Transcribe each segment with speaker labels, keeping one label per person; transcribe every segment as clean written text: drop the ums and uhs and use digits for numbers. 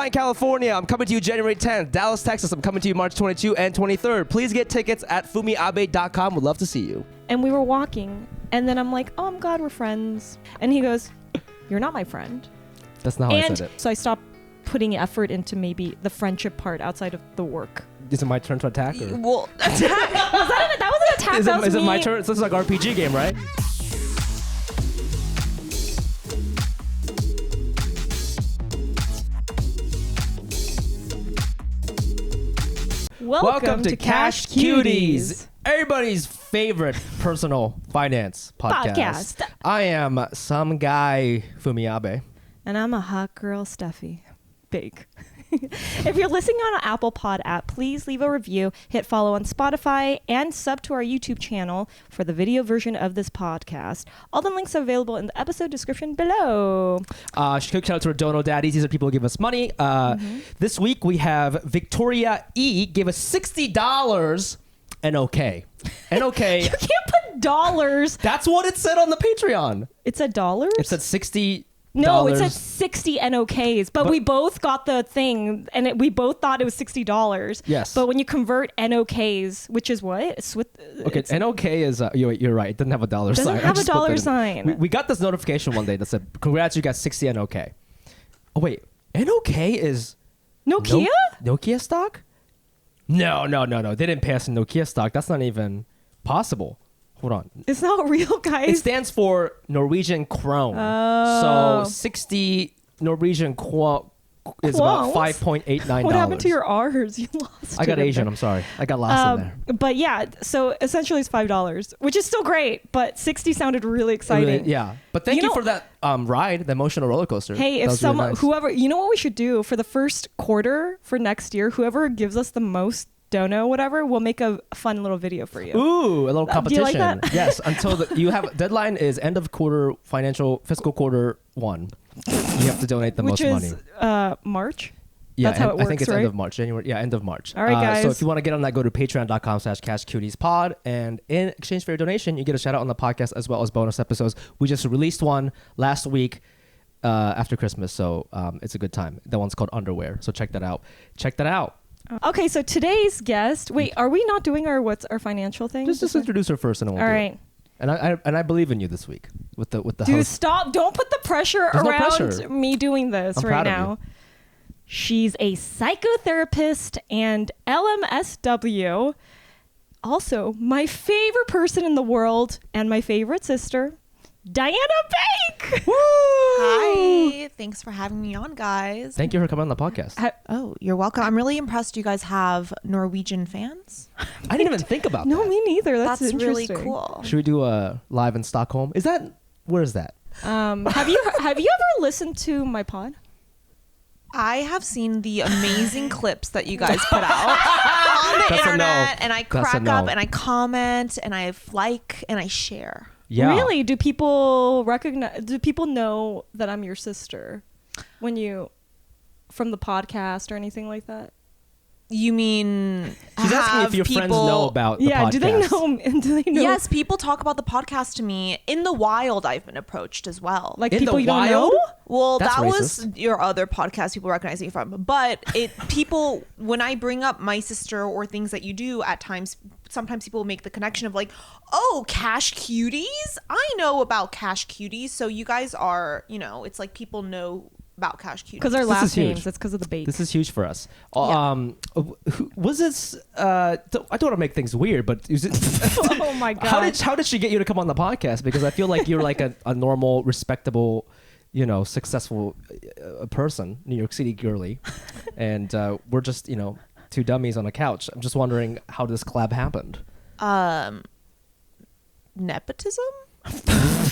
Speaker 1: Irvine, California, I'm coming to you January 10th. Dallas, Texas, I'm coming to you March 22 and 23rd. Please get tickets at fumiabe.com. Would love to see you.
Speaker 2: And we were walking, and then I'm like, oh, I'm glad we're friends. And he goes, you're not my friend.
Speaker 1: That's not how I
Speaker 2: And
Speaker 1: said it.
Speaker 2: so I stopped putting effort into maybe the friendship part outside of the work.
Speaker 1: Is it my turn to attack? Or?
Speaker 3: Well, attack.
Speaker 2: That was an attack.
Speaker 1: Is it my turn? So this is like RPG game, right?
Speaker 2: Welcome to Cash Cuties.
Speaker 1: Everybody's favorite personal finance podcast.
Speaker 2: Podcast.
Speaker 1: I am some guy, Fumiabe.
Speaker 2: And I'm a hot girl, Steffi. Big. If you're listening on an Apple Pod app, please leave a review, hit follow on Spotify, and sub to our YouTube channel for the video version of this podcast. All the links are available in the episode description below.
Speaker 1: Shout out to our Dono Daddies. These are people who give us money. This week we have Victoria E. gave us $60 and okay. And okay.
Speaker 2: You can't put dollars.
Speaker 1: That's what it said on the Patreon.
Speaker 2: It said dollars?
Speaker 1: It said $60.
Speaker 2: No, it said 60 NOKs, but we both got the thing, and we both thought it was $60.
Speaker 1: Yes.
Speaker 2: But when you convert NOKs, which is what?
Speaker 1: Okay, NOK is, you're right, it doesn't have a dollar sign.
Speaker 2: Doesn't have a dollar sign.
Speaker 1: We got this notification one day that said, congrats, you got 60 NOK. Oh, wait, NOK is...
Speaker 2: Nokia?
Speaker 1: Nokia stock? No. They didn't pay us in Nokia stock. That's not even possible. Hold on.
Speaker 2: It's not real, guys.
Speaker 1: It stands for Norwegian krone.
Speaker 2: Oh.
Speaker 1: So 60 Norwegian krone is about $5.89.
Speaker 2: What happened to your R's? You lost
Speaker 1: I got
Speaker 2: it in
Speaker 1: Asian.
Speaker 2: there.
Speaker 1: I'm sorry. I got lost in there.
Speaker 2: But yeah, so essentially it's $5, which is still great, but 60 sounded really exciting.
Speaker 1: Yeah. But thank you for that ride, the emotional roller coaster.
Speaker 2: Hey,
Speaker 1: That
Speaker 2: if
Speaker 1: was really
Speaker 2: someone,
Speaker 1: nice.
Speaker 2: whoever, you know what we should do for the first quarter for next year, whoever gives us the most dono, whatever, we'll make a fun little video for you.
Speaker 1: Ooh, a little
Speaker 2: Do you
Speaker 1: competition.
Speaker 2: like that?
Speaker 1: Yes, until you have deadline is end of quarter fiscal quarter 1. You have to donate the
Speaker 2: Which
Speaker 1: most
Speaker 2: is
Speaker 1: money.
Speaker 2: March.
Speaker 1: Yeah,
Speaker 2: That's how it works,
Speaker 1: I think it's
Speaker 2: right?
Speaker 1: end of March. January. Yeah, end of March.
Speaker 2: All right, guys.
Speaker 1: So if you want to get on that, go to patreon.com/cashcutiespod. And in exchange for your donation, you get a shout out on the podcast as well as bonus episodes. We just released one last week after Christmas. So it's a good time. That one's called Underwear. So check that out.
Speaker 2: Okay, so today's guest. Wait, are we not doing what's our financial thing?
Speaker 1: Just introduce her first, and then we'll
Speaker 2: All
Speaker 1: do
Speaker 2: right.
Speaker 1: it. And I believe in you this week with the
Speaker 2: Dude,
Speaker 1: host.
Speaker 2: stop! Don't put the pressure
Speaker 1: There's no
Speaker 2: around
Speaker 1: pressure.
Speaker 2: me doing this
Speaker 1: I'm
Speaker 2: right
Speaker 1: proud of
Speaker 2: now. She's a psychotherapist and LMSW. Also, my favorite person in the world and my favorite sister, Diana Bank.
Speaker 1: Woo!
Speaker 3: Hi. Thanks for having me on, guys.
Speaker 1: Thank you for coming on the podcast.
Speaker 3: Oh, you're welcome. I'm really impressed you guys have Norwegian fans.
Speaker 1: I didn't even think about
Speaker 2: No,
Speaker 1: that.
Speaker 2: me neither. That's
Speaker 3: really
Speaker 2: interesting.
Speaker 3: cool.
Speaker 1: Should we do a live in Stockholm? Where is that?
Speaker 2: Have you ever listened to my pod?
Speaker 3: I have seen the amazing clips that you guys put out on the
Speaker 1: That's a no.
Speaker 3: internet, and I
Speaker 1: That's a
Speaker 3: crack
Speaker 1: no.
Speaker 3: up and I comment and I like and I share.
Speaker 1: Yeah.
Speaker 2: Really? Do people recognize? Do people know that I'm your sister when you from the podcast or anything like that?
Speaker 3: You mean
Speaker 1: She's asking if your friends know about the podcast.
Speaker 2: Do they know? Do they know?
Speaker 3: Yes, people talk about the podcast to me. In the wild, I've been approached as well.
Speaker 2: Like
Speaker 1: In
Speaker 2: people
Speaker 1: the
Speaker 2: you don't
Speaker 1: wild?
Speaker 2: know?
Speaker 3: Well,
Speaker 1: That's
Speaker 3: that was
Speaker 1: racist.
Speaker 3: your other podcast people recognize me from. But people, when I bring up my sister or things that you do at times, sometimes people make the connection of like, oh, Cash Cuties? I know about Cash Cuties. So you guys are, it's like people know about Cash Cuties.
Speaker 2: Because our
Speaker 1: This
Speaker 2: last
Speaker 1: is huge.
Speaker 2: names. It's because of the bait.
Speaker 1: This is huge for us.
Speaker 3: Yeah.
Speaker 1: Was this? I don't want to make things weird, but is it?
Speaker 2: Oh my god!
Speaker 1: How did she get you to come on the podcast? Because I feel like you're like a normal, respectable, successful person, New York City girly, and we're just two dummies on a couch. I'm just wondering how this collab happened.
Speaker 3: Nepotism?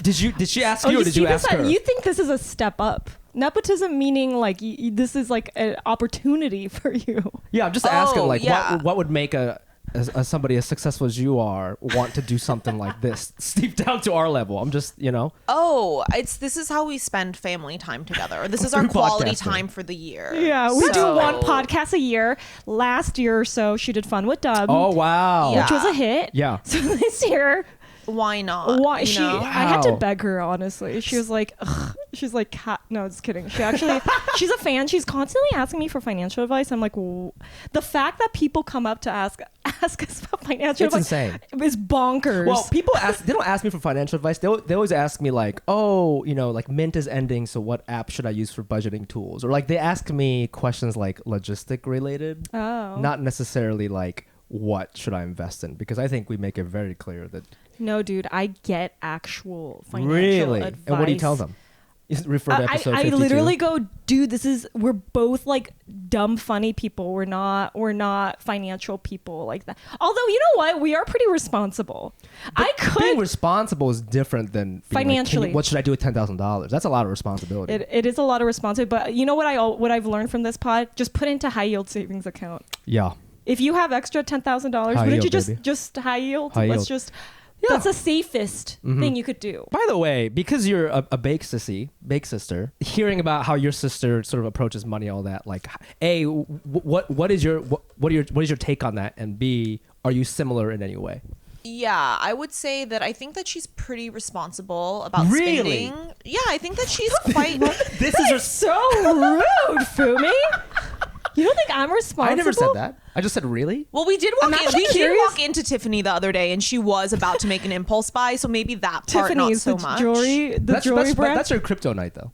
Speaker 1: Did she ask you, or did
Speaker 2: see
Speaker 1: you
Speaker 2: this
Speaker 1: ask her?
Speaker 2: You think this is a step up? Nepotism meaning like this is like an opportunity for you.
Speaker 1: Yeah, I'm just asking,
Speaker 3: Oh,
Speaker 1: like,
Speaker 3: yeah.
Speaker 1: what would make somebody as successful as you are want to do something like this, steep down to our level? I'm just,
Speaker 3: Oh, this is how we spend family time together. This is our
Speaker 1: Through
Speaker 3: quality
Speaker 1: podcasting.
Speaker 3: time for the year.
Speaker 2: Yeah, we do
Speaker 3: So-
Speaker 2: one podcast a year. Last year or so, she did Fun with Dub,
Speaker 1: Oh wow,
Speaker 3: Yeah.
Speaker 2: which was a hit.
Speaker 1: yeah.
Speaker 2: So this year,
Speaker 3: why not?
Speaker 2: Why
Speaker 3: you know?
Speaker 2: I had to
Speaker 1: Wow.
Speaker 2: beg her, honestly. She was like, ugh. She's like, no, just kidding. She actually, she's a fan. She's constantly asking me for financial advice. I'm like, the fact that people come up to ask us about financial
Speaker 1: It's
Speaker 2: advice
Speaker 1: insane.
Speaker 2: is bonkers.
Speaker 1: Well, people ask. They don't ask me for financial advice. They always ask me like, oh, like Mint is ending, so what app should I use for budgeting tools? Or like they ask me questions like logistic related,
Speaker 2: oh.
Speaker 1: not necessarily like what should I invest in, because I think we make it very clear that
Speaker 2: No, dude, I get actual financial
Speaker 1: really.
Speaker 2: advice.
Speaker 1: And what do you tell them? You refer to episode
Speaker 2: I
Speaker 1: 52.
Speaker 2: literally go, dude, we're both like dumb funny people. We're not financial people like that. Although, you know what? We are pretty responsible. I
Speaker 1: Being
Speaker 2: could
Speaker 1: responsible is different than being like,
Speaker 2: Financially.
Speaker 1: what should I do with $10,000? That's a lot of responsibility.
Speaker 2: it is a lot of responsibility, but you know what I've learned from this pod? Just put into high yield savings account.
Speaker 1: Yeah.
Speaker 2: If you have extra $10,000,
Speaker 1: High
Speaker 2: wouldn't you
Speaker 1: yield, baby.
Speaker 2: just high yield?
Speaker 1: High
Speaker 2: Let's
Speaker 1: yield.
Speaker 2: just
Speaker 1: Yeah.
Speaker 2: That's the safest thing you could do.
Speaker 1: By the way, because you're a bake sister, hearing about how your sister sort of approaches money, all that, like, A, what is your take on that, and B, are you similar in any way?
Speaker 3: Yeah, I would say that I think that she's pretty responsible about
Speaker 1: Really?
Speaker 3: spending. Yeah, I think that she's quite.
Speaker 1: This is her.
Speaker 2: So rude, Fumi. You don't think I'm responsible?
Speaker 1: I never said that. I just said really.
Speaker 3: Well, we did
Speaker 2: I'm
Speaker 3: walk in.
Speaker 2: actually
Speaker 3: We did
Speaker 2: curious.
Speaker 3: walk into Tiffany the other day, and she was about to make an impulse buy. So maybe that part
Speaker 2: Tiffany's
Speaker 3: not so much.
Speaker 2: the jewelry brand.
Speaker 1: That's your crypto night though.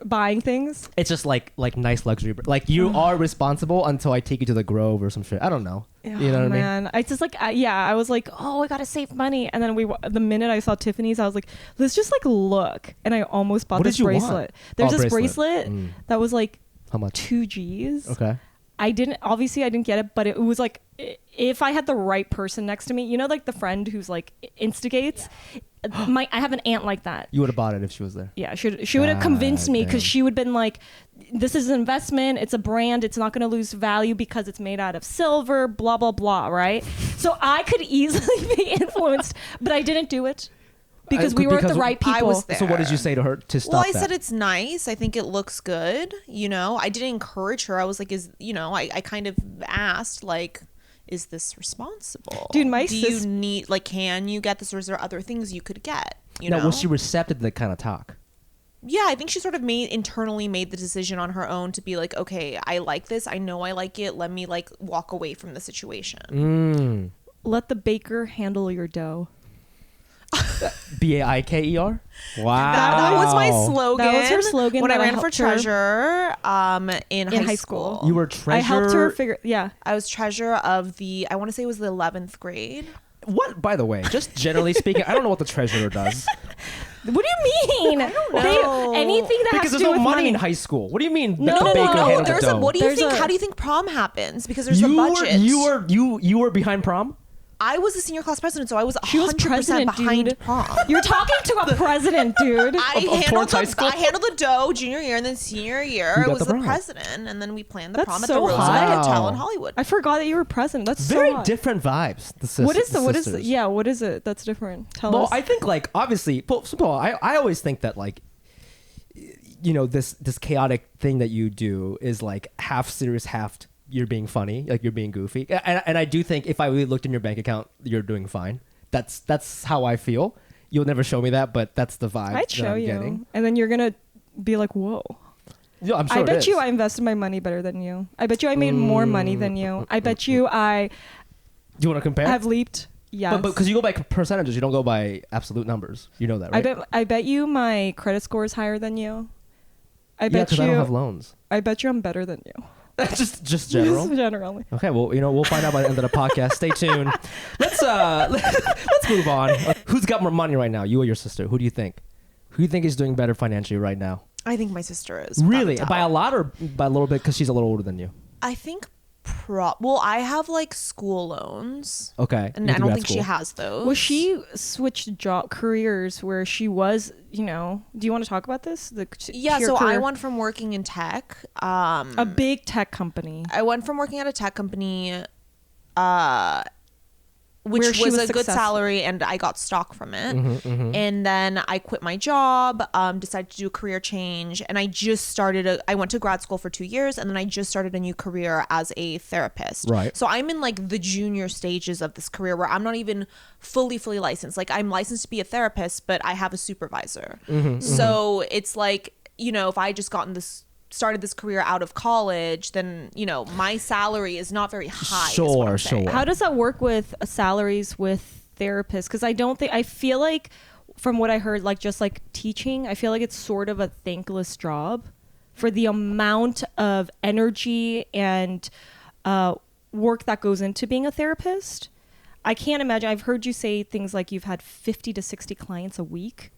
Speaker 2: Buying things.
Speaker 1: It's just like nice luxury. Like you are responsible until I take you to the Grove or some shit. I don't know. You know what I mean?
Speaker 2: Man, I just like I was like, oh, I gotta save money, and then the minute I saw Tiffany's, I was like, let's just like look, and I almost bought
Speaker 1: What
Speaker 2: this
Speaker 1: did you want?
Speaker 2: bracelet. There's
Speaker 1: Oh,
Speaker 2: this
Speaker 1: bracelet.
Speaker 2: bracelet that was like
Speaker 1: How much?
Speaker 2: 2 G's.
Speaker 1: Okay.
Speaker 2: I didn't get it, but it was like if I had the right person next to me, you know, like the friend who's like instigates. I have an aunt like that.
Speaker 1: You would have bought it if she was there.
Speaker 2: Yeah, she would have convinced me, because
Speaker 1: damn.
Speaker 2: she would have been like, this is an investment, it's a brand, it's not going to lose value because it's made out of silver, blah blah blah, right? So I could easily be influenced, but I didn't do it because we were with the
Speaker 1: because
Speaker 2: right
Speaker 3: I
Speaker 2: people.
Speaker 3: was there.
Speaker 1: So what did you say to her to stop
Speaker 3: Well, I
Speaker 1: that?
Speaker 3: said it's nice. I think it looks good. You know, I didn't encourage her. I was like, I kind of asked, like, is this responsible?
Speaker 2: Dude, my
Speaker 3: Do you need, like, can you get this, or is there other things you could get? You
Speaker 1: Now,
Speaker 3: know?
Speaker 1: was she receptive to that kind of talk?
Speaker 3: Yeah, I think she sort of internally made the decision on her own to be like, okay, I like this. I know I like it. Let me, like, walk away from the situation.
Speaker 2: Let the baker handle your dough.
Speaker 1: BAIKER? Wow.
Speaker 3: That was my slogan.
Speaker 2: That was her slogan
Speaker 3: when I
Speaker 2: that I
Speaker 3: ran for
Speaker 2: helped her-
Speaker 3: treasurer in high school.
Speaker 1: You were treasurer.
Speaker 2: I helped her figure. Yeah.
Speaker 3: I was treasurer of I want to say it was the 11th grade.
Speaker 1: What, by the way, just generally speaking, I don't know what the treasurer does.
Speaker 2: What do you mean? I don't
Speaker 3: know.
Speaker 2: Anything that
Speaker 1: Because
Speaker 2: has to
Speaker 1: there's
Speaker 2: do
Speaker 1: no
Speaker 2: with
Speaker 1: money in high school. What do you mean?
Speaker 2: No,
Speaker 1: that the
Speaker 2: no,
Speaker 1: baker
Speaker 2: no,
Speaker 1: handled the
Speaker 3: There's
Speaker 1: dough?
Speaker 3: what do you
Speaker 2: There's
Speaker 3: think?
Speaker 2: a-
Speaker 3: How do you think prom happens? Because there's a
Speaker 1: you
Speaker 3: budget.
Speaker 1: you were behind prom?
Speaker 3: I was the senior class president, so I was 100%
Speaker 2: She was president,
Speaker 3: behind
Speaker 2: dude.
Speaker 3: prom.
Speaker 2: You're talking to a president, dude.
Speaker 3: I
Speaker 1: Torrance High School?
Speaker 3: handled the dough junior year, and then senior year
Speaker 1: You
Speaker 3: I
Speaker 1: got
Speaker 3: was
Speaker 1: the
Speaker 3: the
Speaker 1: prom.
Speaker 3: president, and then we planned the
Speaker 2: That's
Speaker 3: prom at
Speaker 2: so
Speaker 3: the Roosevelt
Speaker 1: hot.
Speaker 3: Hotel in Hollywood.
Speaker 2: I forgot that you were president. That's
Speaker 1: Very
Speaker 2: so hot.
Speaker 1: different vibes.
Speaker 2: What is what is
Speaker 1: sisters.
Speaker 2: yeah? What is it that's different? Tell
Speaker 1: Well,
Speaker 2: us.
Speaker 1: I think like obviously, first of all, I always think that like, this chaotic thing that you do is like half serious, half you're being funny, like you're being goofy. And I do think if I really looked in your bank account, you're doing fine. That's how I feel. You'll never show me that, but that's the vibe
Speaker 2: I'd
Speaker 1: that
Speaker 2: show
Speaker 1: I'm
Speaker 2: you,
Speaker 1: getting.
Speaker 2: and then you're gonna be like, "Whoa!"
Speaker 1: Yeah, I'm sure
Speaker 2: I
Speaker 1: it
Speaker 2: bet
Speaker 1: is.
Speaker 2: you I invested my money better than you. I bet you I made more money than you. I bet you I
Speaker 1: Do you want to compare?
Speaker 2: have leaped. Yes.
Speaker 1: But because you go by percentages, you don't go by absolute numbers. You know that, right?
Speaker 2: I bet you my credit score is higher than you. I
Speaker 1: yeah,
Speaker 2: bet
Speaker 1: because
Speaker 2: you.
Speaker 1: I don't have loans.
Speaker 2: I bet you I'm better than you.
Speaker 1: just general.
Speaker 2: Just generally.
Speaker 1: Okay, well, we'll find out by the end of the podcast. Stay tuned. Let's move on. Who's got more money right now? You or your sister? Who do you think? Who do you think is doing better financially right now?
Speaker 3: I think my sister is.
Speaker 1: Really?
Speaker 3: without a
Speaker 1: By a
Speaker 3: doubt.
Speaker 1: lot or by a little bit because she's a little older than you?
Speaker 3: I think well, I have like school loans,
Speaker 1: Okay.
Speaker 3: and
Speaker 1: you
Speaker 3: I
Speaker 1: have to
Speaker 3: don't
Speaker 1: be at
Speaker 3: think she
Speaker 1: school.
Speaker 3: has those.
Speaker 2: Well, she switched careers where she was, do you want to talk about this?
Speaker 3: Yeah,
Speaker 2: your
Speaker 3: so I
Speaker 2: career.
Speaker 3: went from working in tech.
Speaker 2: A big tech company.
Speaker 3: I went from working at a tech company which
Speaker 2: Where she
Speaker 3: was
Speaker 2: was
Speaker 3: a good
Speaker 2: successful.
Speaker 3: salary, and I got stock from it. And then I quit my job, decided to do a career change, and I just started I went to grad school for 2 years, and then I just started a new career as a therapist.
Speaker 1: Right.
Speaker 3: So I'm in like the junior stages of this career where I'm not even fully licensed. Like I'm licensed to be a therapist, but I have a supervisor. So it's like, you know, if I just started this career out of college, then, you know, my salary is not very high. is what I'm saying.
Speaker 1: Sure.
Speaker 2: How does that work with salaries with therapists? Because I feel like from what I heard, like just like teaching, I feel like it's sort of a thankless job for the amount of energy and work that goes into being a therapist. I can't imagine. I've heard you say things like you've had 50 to 60 clients a week.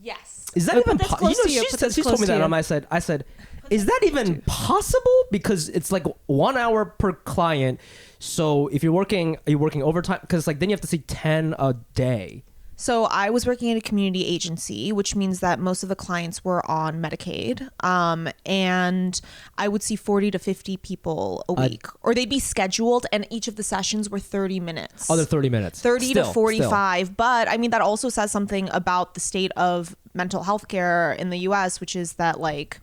Speaker 3: Yes.
Speaker 1: Is that
Speaker 2: Oh,
Speaker 1: even
Speaker 2: put this
Speaker 1: possible?
Speaker 2: close to you, put this
Speaker 1: She told
Speaker 2: close
Speaker 1: me
Speaker 2: to
Speaker 1: that,
Speaker 2: you.
Speaker 1: and I said, is that even possible? Because it's like 1 hour per client. So if are you working overtime? Because like then you have to see 10 a day.
Speaker 3: So I was working at a community agency, which means that most of the clients were on Medicaid. And I would see 40 to 50 people a week, or they'd be scheduled, and each of the sessions were 30 minutes.
Speaker 1: Other 30 minutes.
Speaker 3: 30
Speaker 1: Still,
Speaker 3: to 45. But I mean, that also says something about the state of mental health care in the US, which is that like,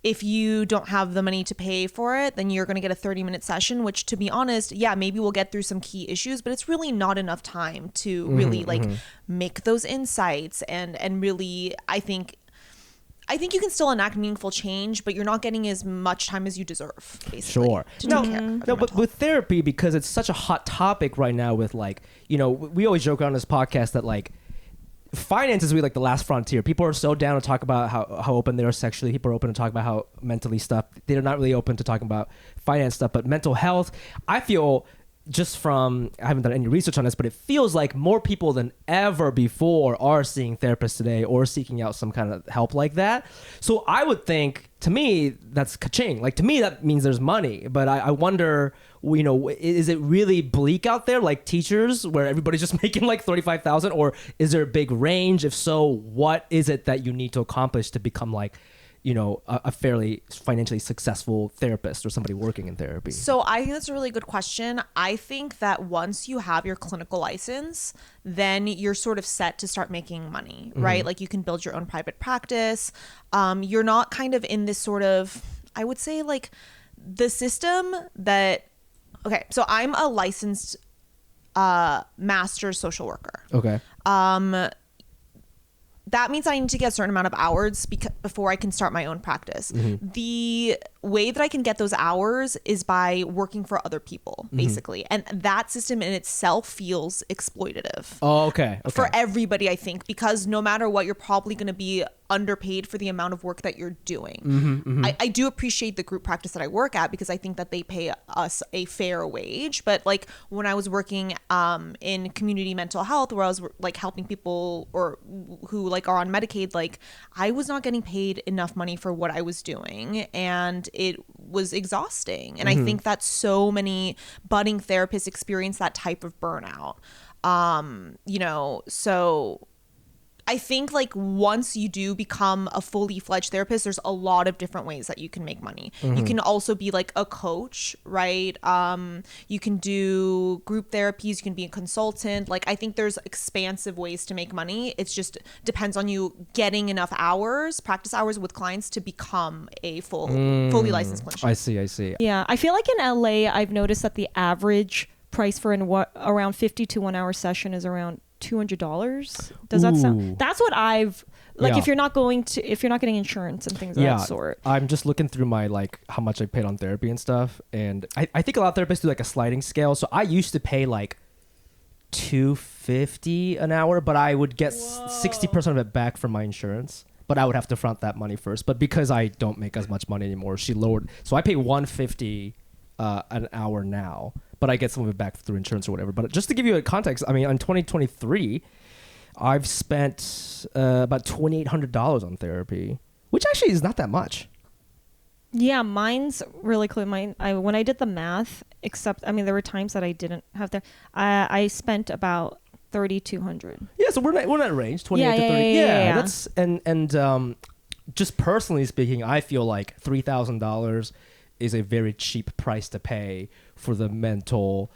Speaker 3: if you don't have the money to pay for it, then you're going to get a 30-minute session, which, to be honest, yeah, maybe we'll get through some key issues, but it's really not enough time to really like make those insights and really, I think you can still enact meaningful change, but you're not getting as much time as you deserve, basically.
Speaker 1: Sure.
Speaker 3: To take care of your
Speaker 1: No, but
Speaker 3: mental
Speaker 1: with therapy, because it's such a hot topic right now with like, you know, we always joke around this podcast that like finance is really like the last frontier. People are so down to talk about how open they are sexually. People are open to talk about how mentally stuff. They're not really open to talking about finance stuff, but mental health, I feel just from, I haven't done any research on this, but it feels like more people than ever before are seeing therapists today or seeking out some kind of help like that. So I would think, to me, that's ka-ching. Like, to me, that means there's money. But I wonder, you know, is it really bleak out there, like teachers, where everybody's just making like $35,000? Or is there a big range? If so, what is it that you need to accomplish to become like, you know, a fairly financially successful therapist or somebody working in therapy?
Speaker 3: So I think that's a really good question. I think that once you have your clinical license, then you're sort of set to start making money, right? Like you can build your own private practice. You're not kind of in this sort of, I would say like the system that, okay, so I'm a licensed master social worker.
Speaker 1: Okay.
Speaker 3: That means I need to get a certain amount of hours before I can start my own practice. The way that I can get those hours is by working for other people, basically. And that system in itself feels exploitative.
Speaker 1: Oh, okay.
Speaker 3: For everybody, I think, because no matter what, you're probably going to be underpaid for the amount of work that you're doing. I do appreciate the group practice that I work at because I think that they pay us a fair wage. But like when I was working in community mental health, where I was like helping people or who like are on Medicaid, like I was not getting paid enough money for what I was doing, and it was exhausting. And I think that so many budding therapists experience that type of burnout. You know, so I think like once you do become a fully fledged therapist, there's a lot of different ways that you can make money. You can also be like a coach, right? You can do group therapies, you can be a consultant. Like I think there's expansive ways to make money. It's just depends on you getting enough hours, practice hours with clients to become a fully licensed clinician.
Speaker 1: I see.
Speaker 2: Yeah, I feel like in LA, I've noticed that the average price for around 50 to 1 hour session is around $200. Does that sound? That's what I've like.
Speaker 1: Yeah.
Speaker 2: If you're not getting insurance and things of that sort.
Speaker 1: I'm just looking through my like how much I paid on therapy and stuff, and I think a lot of therapists do like a sliding scale. So I used to pay like $250 an hour, but I would get 60% of it back from my insurance. But I would have to front that money first. But because I don't make as much money anymore, she lowered. So I pay $150 an hour now, but I get some of it back through insurance or whatever. But just to give you a context, I mean, in 2023, I've spent about $2,800 on therapy, which actually is not that much.
Speaker 2: Yeah, mine's really close. When I did the math, except I mean, there were times that I didn't have there. I spent about $3,200.
Speaker 1: Yeah, so we're in that range, 28 to 30.
Speaker 2: Yeah.
Speaker 1: That's and just personally speaking, I feel like $3,000 is a very cheap price to pay for the mental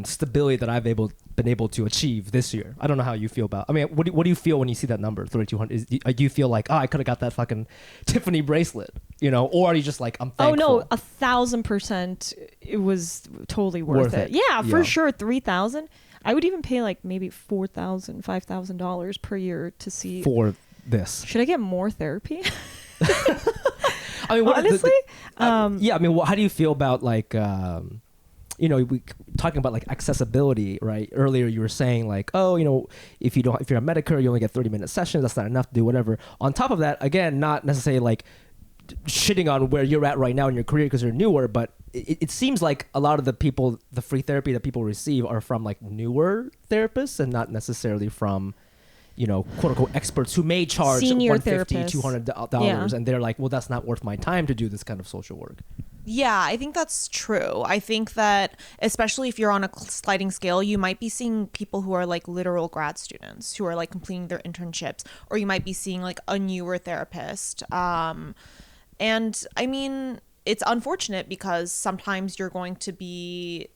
Speaker 1: stability that I've been able to achieve this year. I don't know how you feel about. I mean, what do you feel when you see that number, 3,200? Do you feel like, oh, I could have got that fucking Tiffany bracelet, or are you just like, I'm thankful?
Speaker 2: Oh no, 1,000%. It was totally worth it. Yeah, for sure. 3,000. I would even pay like maybe $4,000, $5,000 per year to see.
Speaker 1: For this.
Speaker 2: Should I get more therapy?
Speaker 1: I mean,
Speaker 2: honestly,
Speaker 1: yeah. I mean, how do you feel about like, we talking about like accessibility, right? Earlier, you were saying like, oh, if you're a Medicare, you only get 30-minute sessions. That's not enough to do whatever. On top of that, again, not necessarily like shitting on where you're at right now in your career because you're newer, but it seems like a lot of the free therapy that people receive are from like newer therapists and not necessarily from, quote unquote experts who may charge
Speaker 2: Senior
Speaker 1: $150,
Speaker 2: therapists.
Speaker 1: $200, and they're like, well, that's not worth my time to do this kind of social work.
Speaker 3: Yeah, I think that's true. I think that especially if you're on a sliding scale, you might be seeing people who are like literal grad students who are like completing their internships, or you might be seeing like a newer therapist. And I mean, it's unfortunate because sometimes you're going to be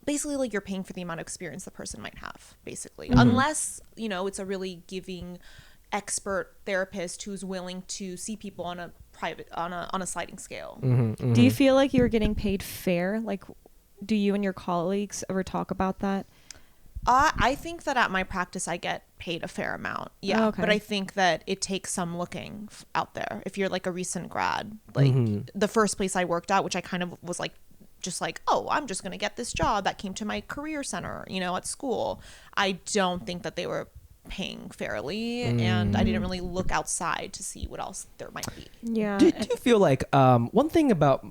Speaker 3: basically like you're paying for the amount of experience the person might have, basically, unless, it's a really giving expert therapist who's willing to see people on a private on a sliding scale.
Speaker 2: Do you feel like you're getting paid fair? Like, do you and your colleagues ever talk about that?
Speaker 3: I think that at my practice I get paid a fair amount. Yeah.
Speaker 2: Okay.
Speaker 3: But I think that it takes some looking out there. If you're like a recent grad, like the first place I worked at, which I kind of was like, just like, oh, I'm just going to get this job that came to my career center, at school. I don't think that they were paying fairly, and I didn't really look outside to see what else there might be.
Speaker 2: Yeah.
Speaker 1: Do you feel like one thing about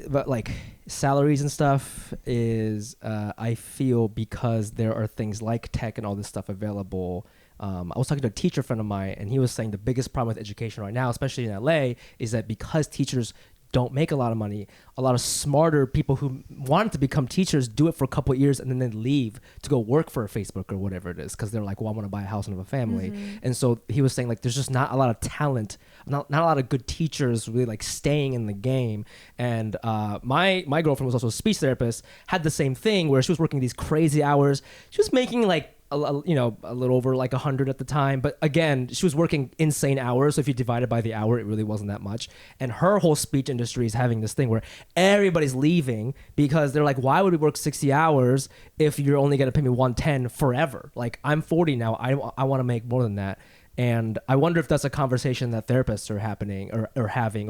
Speaker 1: like salaries and stuff is I feel because there are things like tech and all this stuff available. I was talking to a teacher friend of mine, and he was saying the biggest problem with education right now, especially in LA, is that because teachers don't make a lot of money, a lot of smarter people who wanted to become teachers do it for a couple of years and then they leave to go work for Facebook or whatever it is because they're like, well, I want to buy a house and have a family. And so he was saying like there's just not a lot of talent, not a lot of good teachers really like staying in the game. And my girlfriend was also a speech therapist, had the same thing where she was working these crazy hours. She was making like a little over like 100 at the time, but again, she was working insane hours, so if you divide it by the hour, it really wasn't that much. And her whole speech industry is having this thing where everybody's leaving because they're like, why would we work 60 hours if you're only going to pay me 110 forever? Like, I'm 40 now, I want to make more than that. And I wonder if that's a conversation that therapists are having, or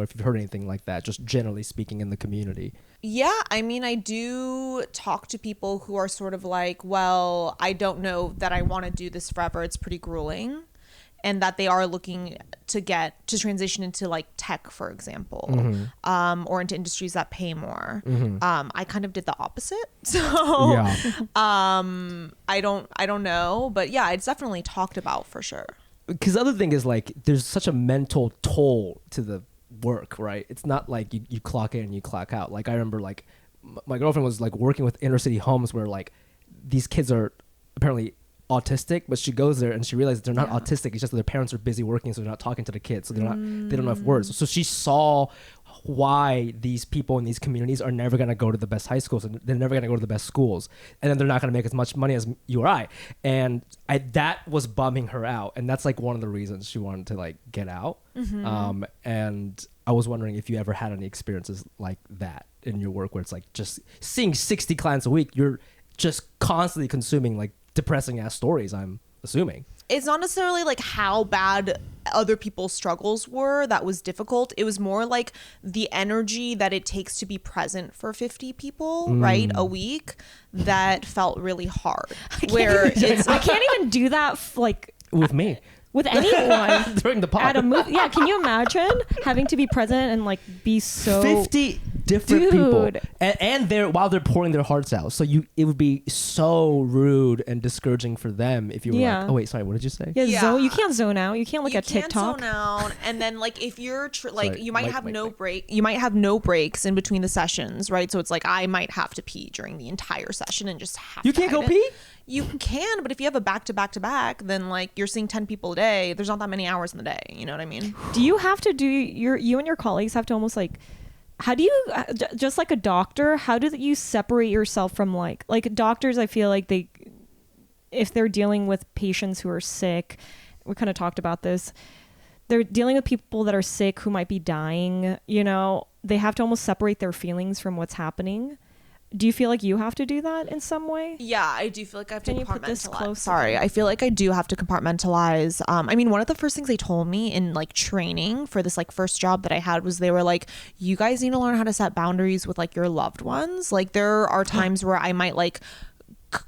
Speaker 1: if you've heard anything like that, just generally speaking in the community.
Speaker 3: Yeah, I mean, I do talk to people who are sort of like, well, I don't know that I want to do this forever. It's pretty grueling. And that they are looking to transition into like tech, for example, or into industries that pay more. I kind of did the opposite. So I don't know. But yeah, it's definitely talked about for sure.
Speaker 1: Because the other thing is like there's such a mental toll to the work, right? It's not like you clock in and you clock out. Like I remember like my girlfriend was like working with inner city homes where like these kids are apparently autistic, but she goes there and she realizes they're not autistic. It's just that their parents are busy working, so they're not talking to the kids, so they don't know enough words. So she saw why these people in these communities are never going to go to the best high schools, and they're never going to go to the best schools, and then they're not going to make as much money as you or I. And that was bumming her out, and that's like one of the reasons she wanted to like get out. And I was wondering if you ever had any experiences like that in your work, where it's like just seeing 60 clients a week, you're just constantly consuming like depressing ass stories, I'm assuming.
Speaker 3: It's not necessarily like how bad other people's struggles were that was difficult. It was more like the energy that it takes to be present for 50 people, right, a week, that felt really hard.
Speaker 2: I can't even do that like
Speaker 1: with me.
Speaker 2: With anyone
Speaker 1: during the pod
Speaker 2: at a movie. Yeah, can you imagine having to be present and like be so
Speaker 1: 50 different people and they're while they're pouring their hearts out, so it would be so rude and discouraging for them if you were like, oh wait, sorry, what did you say?
Speaker 2: You can't zone out, you can't look at TikTok.
Speaker 3: You can't zone out. And then like if you're you might have no break, you might have no breaks in between the sessions, right? So it's like I might have to pee during the entire session and just have
Speaker 1: you can't go pee.
Speaker 3: You can, but if you have a back-to-back-to-back, then like you're seeing 10 people a day, there's not that many hours in the day. You know what I mean?
Speaker 2: Do you have to do you and your colleagues have to almost like how do you just like a doctor, how do you separate yourself from like doctors? I feel like if they're dealing with patients who are sick, we kind of talked about this, they're dealing with people that are sick who might be dying, you know, they have to almost separate their feelings from what's happening. Do you feel like you have to do that in some way?
Speaker 3: Yeah, I do feel like I have to
Speaker 2: Can you put this
Speaker 3: compartmentalize.
Speaker 2: closer?
Speaker 3: Sorry, I feel like I do have to compartmentalize. I mean, one of the first things they told me in like training for this like first job that I had was they were like, you guys need to learn how to set boundaries with like your loved ones. Like there are times where I might like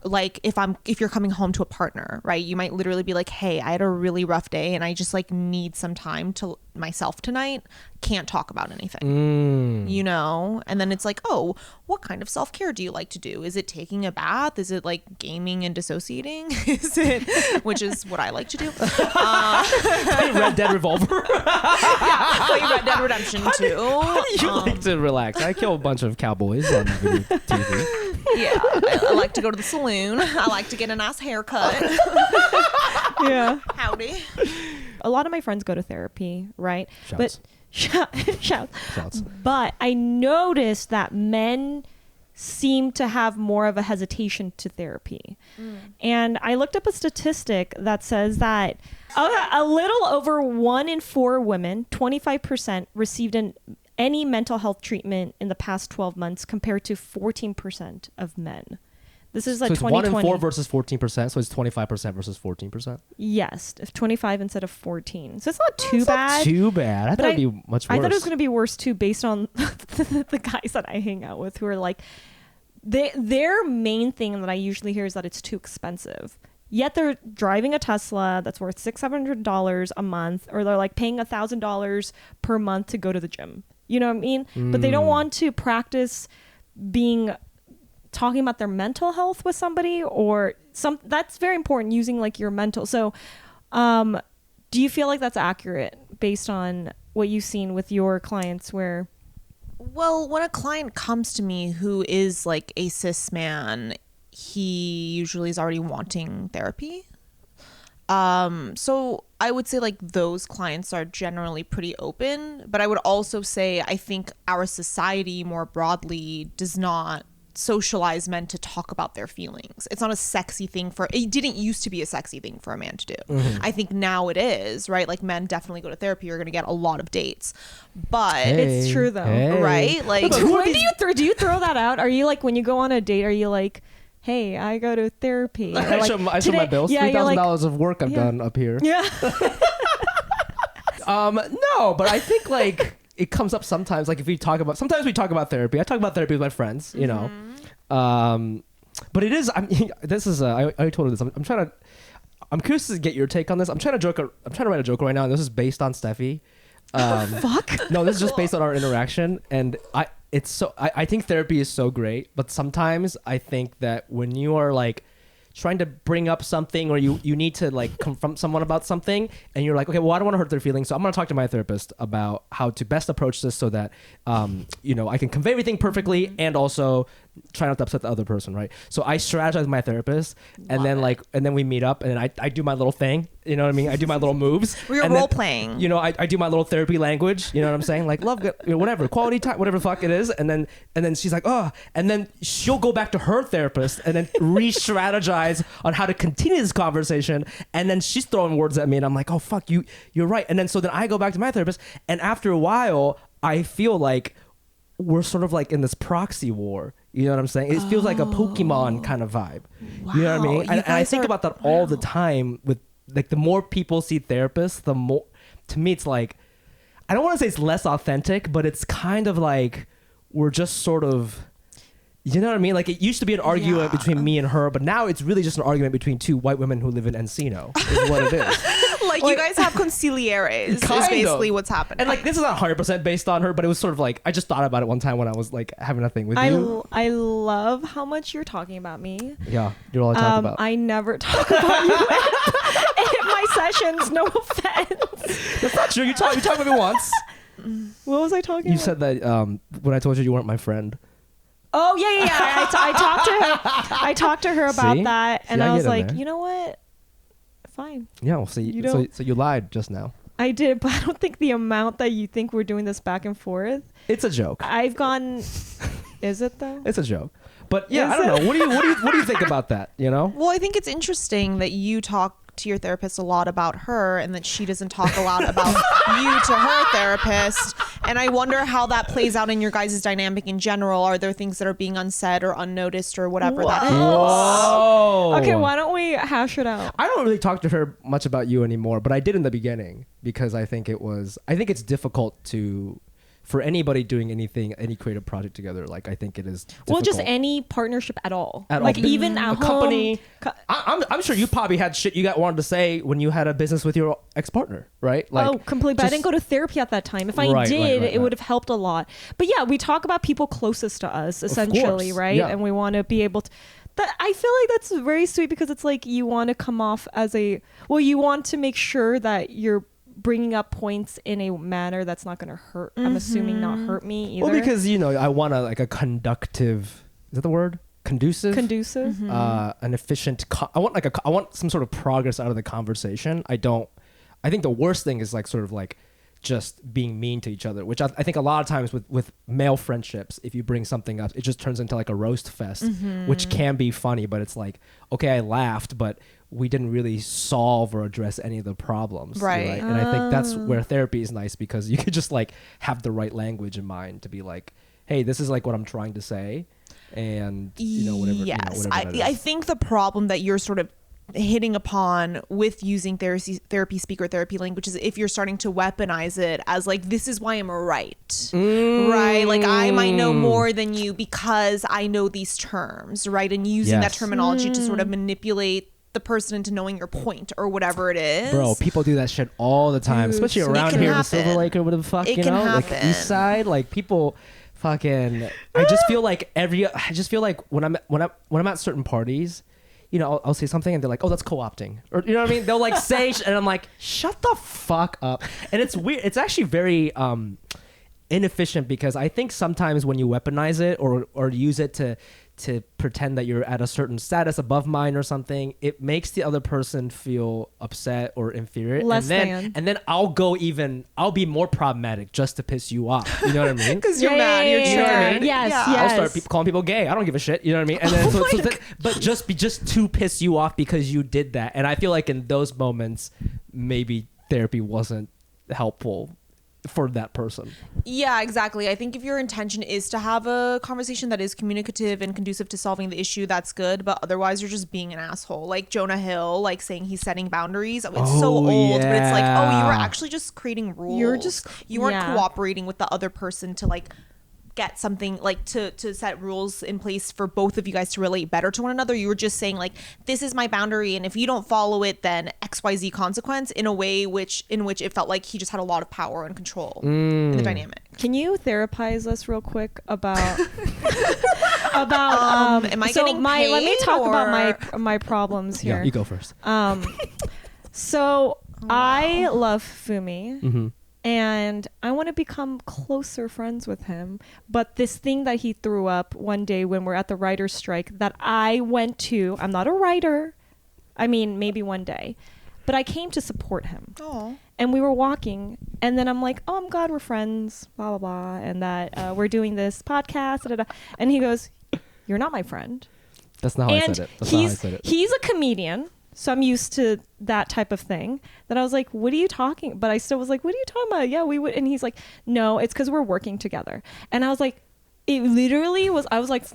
Speaker 3: if you're coming home to a partner, right, you might literally be like, hey, I had a really rough day and I just like need some time to myself tonight, can't talk about anything, you know. And then it's like, oh, what kind of self-care do you like to do? Is it taking a bath? Is it like gaming and dissociating? Is it, which is what I like to do,
Speaker 1: Play Red Dead Revolver.
Speaker 3: yeah, play Red Dead Redemption 2.
Speaker 1: How do you like to relax? I kill a bunch of cowboys on TV.
Speaker 3: Yeah, I like to go to the saloon. I like to get a nice haircut.
Speaker 2: Yeah.
Speaker 3: Howdy.
Speaker 2: A lot of my friends go to therapy, right?
Speaker 1: Shouts.
Speaker 2: But
Speaker 1: Shouts.
Speaker 2: But I noticed that men seem to have more of a hesitation to therapy. And I looked up a statistic that says that a little over 1 in 4 women, 25%, received any mental health treatment in the past 12 months compared to 14% of men. This is like
Speaker 1: So it's
Speaker 2: 2020.
Speaker 1: 1 in 4 versus 14%. So it's 25% versus 14%.
Speaker 2: Yes, 25 instead of 14. So it's not too bad.
Speaker 1: Not too bad. I thought it'd be much worse.
Speaker 2: I thought it was going to be worse too, based on the guys that I hang out with who are like, their main thing that I usually hear is that it's too expensive. Yet they're driving a Tesla that's worth $600 a month, or they're like paying $1,000 per month to go to the gym. You know what I mean? But they don't want to practice talking about their mental health with somebody, or that's very important, using like your mental. So do you feel like that's accurate based on what you've seen with your clients where?
Speaker 3: Well, when a client comes to me who is like a cis man, he usually is already wanting therapy. So I would say like those clients are generally pretty open, but I would also say I think our society more broadly does not socialize men to talk about their feelings. It's not a sexy thing it didn't used to be a sexy thing for a man to do. I think now it is, right? Like men definitely go to therapy, you're going to get a lot of dates, but
Speaker 2: It's true though.
Speaker 3: right? Like
Speaker 2: When do you throw that out? Are you like, when you go on a date, are you like, hey, I go to therapy? Or
Speaker 1: I
Speaker 2: like,
Speaker 1: show my bills.
Speaker 2: Yeah, you're
Speaker 1: $3,000
Speaker 2: like,
Speaker 1: of work I've done up here.
Speaker 2: yeah.
Speaker 1: No, but I think like it comes up sometimes. Like sometimes we talk about therapy. I talk about therapy with my friends, you know. But it is. I mean, this is. I told her this. I'm curious to get your take on this. I'm trying to write a joke right now, and this is based on Steffi.
Speaker 2: Fuck.
Speaker 1: No, this is just based on our interaction, and I think therapy is so great, but sometimes I think that when you are like trying to bring up something, or you need to like confront someone about something, and you're like, okay, well, I don't want to hurt their feelings, so I'm going to talk to my therapist about how to best approach this so that I can convey everything perfectly and also try not to upset the other person, right? So I strategize with my therapist, and then we meet up, and then I do my little thing, you know what I mean? I do my little moves.
Speaker 3: We're
Speaker 1: and
Speaker 3: role
Speaker 1: then,
Speaker 3: playing.
Speaker 1: You know, I do my little therapy language, you know what I'm saying? Like love, whatever, quality time, whatever the fuck it is. And then she's like, oh, and then she'll go back to her therapist and then re-strategize on how to continue this conversation. And then she's throwing words at me, and I'm like, oh, fuck, you're right. And then I go back to my therapist, and after a while, I feel like we're sort of like in this proxy war. You know what I'm saying? It feels like a Pokemon kind of vibe.
Speaker 3: Wow.
Speaker 1: You know what I mean? And I think about that all the time with like the more people see therapists, the more, to me, it's like, I don't want to say it's less authentic, but it's kind of like we're just sort of, you know what I mean? Like it used to be an argument between me and her, but now it's really just an argument between two white women who live in Encino, is what it is.
Speaker 3: like you guys have concilieres is
Speaker 1: Kind
Speaker 3: basically
Speaker 1: of.
Speaker 3: what's happening.
Speaker 1: And like this is not 100% based on her, but it was sort of like, I just thought about it one time when I was like having a thing with you.
Speaker 2: I love how much you're talking about me.
Speaker 1: Yeah, you're all I talk about.
Speaker 2: I never talk about you in my sessions. No offense.
Speaker 1: That's not true. You talked about me once.
Speaker 2: What was I talking
Speaker 1: You
Speaker 2: about?
Speaker 1: said that when I told you weren't my friend.
Speaker 2: Oh yeah. I talked to her. I talked to her about
Speaker 1: See?
Speaker 2: that, and
Speaker 1: See, I
Speaker 2: I was
Speaker 1: get in
Speaker 2: like,
Speaker 1: there.
Speaker 2: you know what? Fine.
Speaker 1: Yeah, well, see,
Speaker 2: You don't-
Speaker 1: so you lied just now.
Speaker 2: I did, but I don't think the amount that you think we're doing this back and forth.
Speaker 1: It's a joke.
Speaker 2: I've gone. Is it though?
Speaker 1: It's a joke. But yeah,
Speaker 2: Is
Speaker 1: I don't know. What do you think about that? You know?
Speaker 3: Well, I think it's interesting that you talk to your therapist a lot about her and that she doesn't talk a lot about you to her therapist. And I wonder how that plays out in your guys' dynamic in general. Are there things that are being unsaid or unnoticed or whatever that is?
Speaker 1: Whoa.
Speaker 2: Okay, why don't we hash it out?
Speaker 1: I don't really talk to her much about you anymore, but I did in the beginning because I think it's difficult for anybody doing any creative project together. Like, I think it is difficult.
Speaker 2: Well, just any partnership at all.
Speaker 1: At
Speaker 2: like
Speaker 1: all.
Speaker 2: even
Speaker 1: a
Speaker 2: at home.
Speaker 1: company. I'm sure you probably had shit you wanted to say when you had a business with your ex-partner, right? Like,
Speaker 2: oh, completely. But I didn't go to therapy at that time. If I did, it would have helped a lot. But yeah, we talk about people closest to us, essentially, right?
Speaker 1: Yeah.
Speaker 2: And we want to be able to. I feel like that's very sweet because it's like you want to come off as you want to make sure that you're bringing up points in a manner that's not going to hurt. I'm assuming not hurt me either.
Speaker 1: Well, because I want a conductive. Is that the word? Conducive. An efficient. I want some sort of progress out of the conversation. I think the worst thing is just being mean to each other, which I think a lot of times with male friendships, if you bring something up, it just turns into like a roast fest, which can be funny, but it's like, okay, I laughed, but we didn't really solve or address any of the problems.
Speaker 3: Right.
Speaker 1: And I think that's where therapy is nice because you could just like have the right language in mind to be like, hey, this is like what I'm trying to say. And whatever.
Speaker 3: Yes.
Speaker 1: Whatever
Speaker 3: I think the problem that you're sort of hitting upon with using therapy speak or therapy language is if you're starting to weaponize it as like, this is why I'm right. Right. Like I might know more than you because I know these terms, right? And using that terminology to sort of manipulate the person into knowing your point or whatever it is.
Speaker 1: Bro, people do that shit all the time, especially around here in Silver Lake or whatever the fuck, like East Side, like people fucking. I just feel like when I'm at certain parties, I'll say something and they're like, oh, that's co-opting, or you know what I mean? They'll like say, and I'm like, shut the fuck up. And it's weird. It's actually very inefficient because I think sometimes when you weaponize it or use it to pretend that you're at a certain status above mine or something, it makes the other person feel upset or inferior. And then I'll be more problematic just to piss you off. You know what I mean?
Speaker 3: Because you're mad. You're
Speaker 1: you know what I mean?
Speaker 2: Yes.
Speaker 1: I'll start calling people gay. I don't give a shit. You know what I mean? And then but just to piss you off because you did that. And I feel like in those moments, maybe therapy wasn't helpful for that person.
Speaker 3: Yeah, exactly. I think if your intention is to have a conversation that is communicative and conducive to solving the issue, that's good. But otherwise, you're just being an asshole. Like Jonah Hill, like saying he's setting boundaries. It's so old, but it's like, oh, you were actually just creating rules. You weren't cooperating with the other person to like get something like to set rules in place for both of you guys to relate better to one another. You were just saying like, this is my boundary, and if you don't follow it, then XYZ consequence, in a way in which it felt like he just had a lot of power and control in the dynamic.
Speaker 2: Can you therapize us real quick about
Speaker 3: am I getting paid,
Speaker 2: let me talk about my problems here.
Speaker 1: Yeah, you go first.
Speaker 2: So I love Fumi. And I want to become closer friends with him. But this thing that he threw up one day when we're at the writer's strike that I went to, I'm not a writer. I mean, maybe one day. But I came to support him.
Speaker 3: Oh.
Speaker 2: And we were walking. And then I'm like, oh, I'm glad we're friends, blah, blah, blah. And that we're doing this podcast. Da, da, da. And he goes, you're not my friend.
Speaker 1: That's not how I said it.
Speaker 2: He's a comedian. So I'm used to that type of thing. Then I was like, what are you talking? But I still was like, what are you talking about? Yeah, we would. And he's like, no, it's because we're working together. And I was like, it literally was, I was like,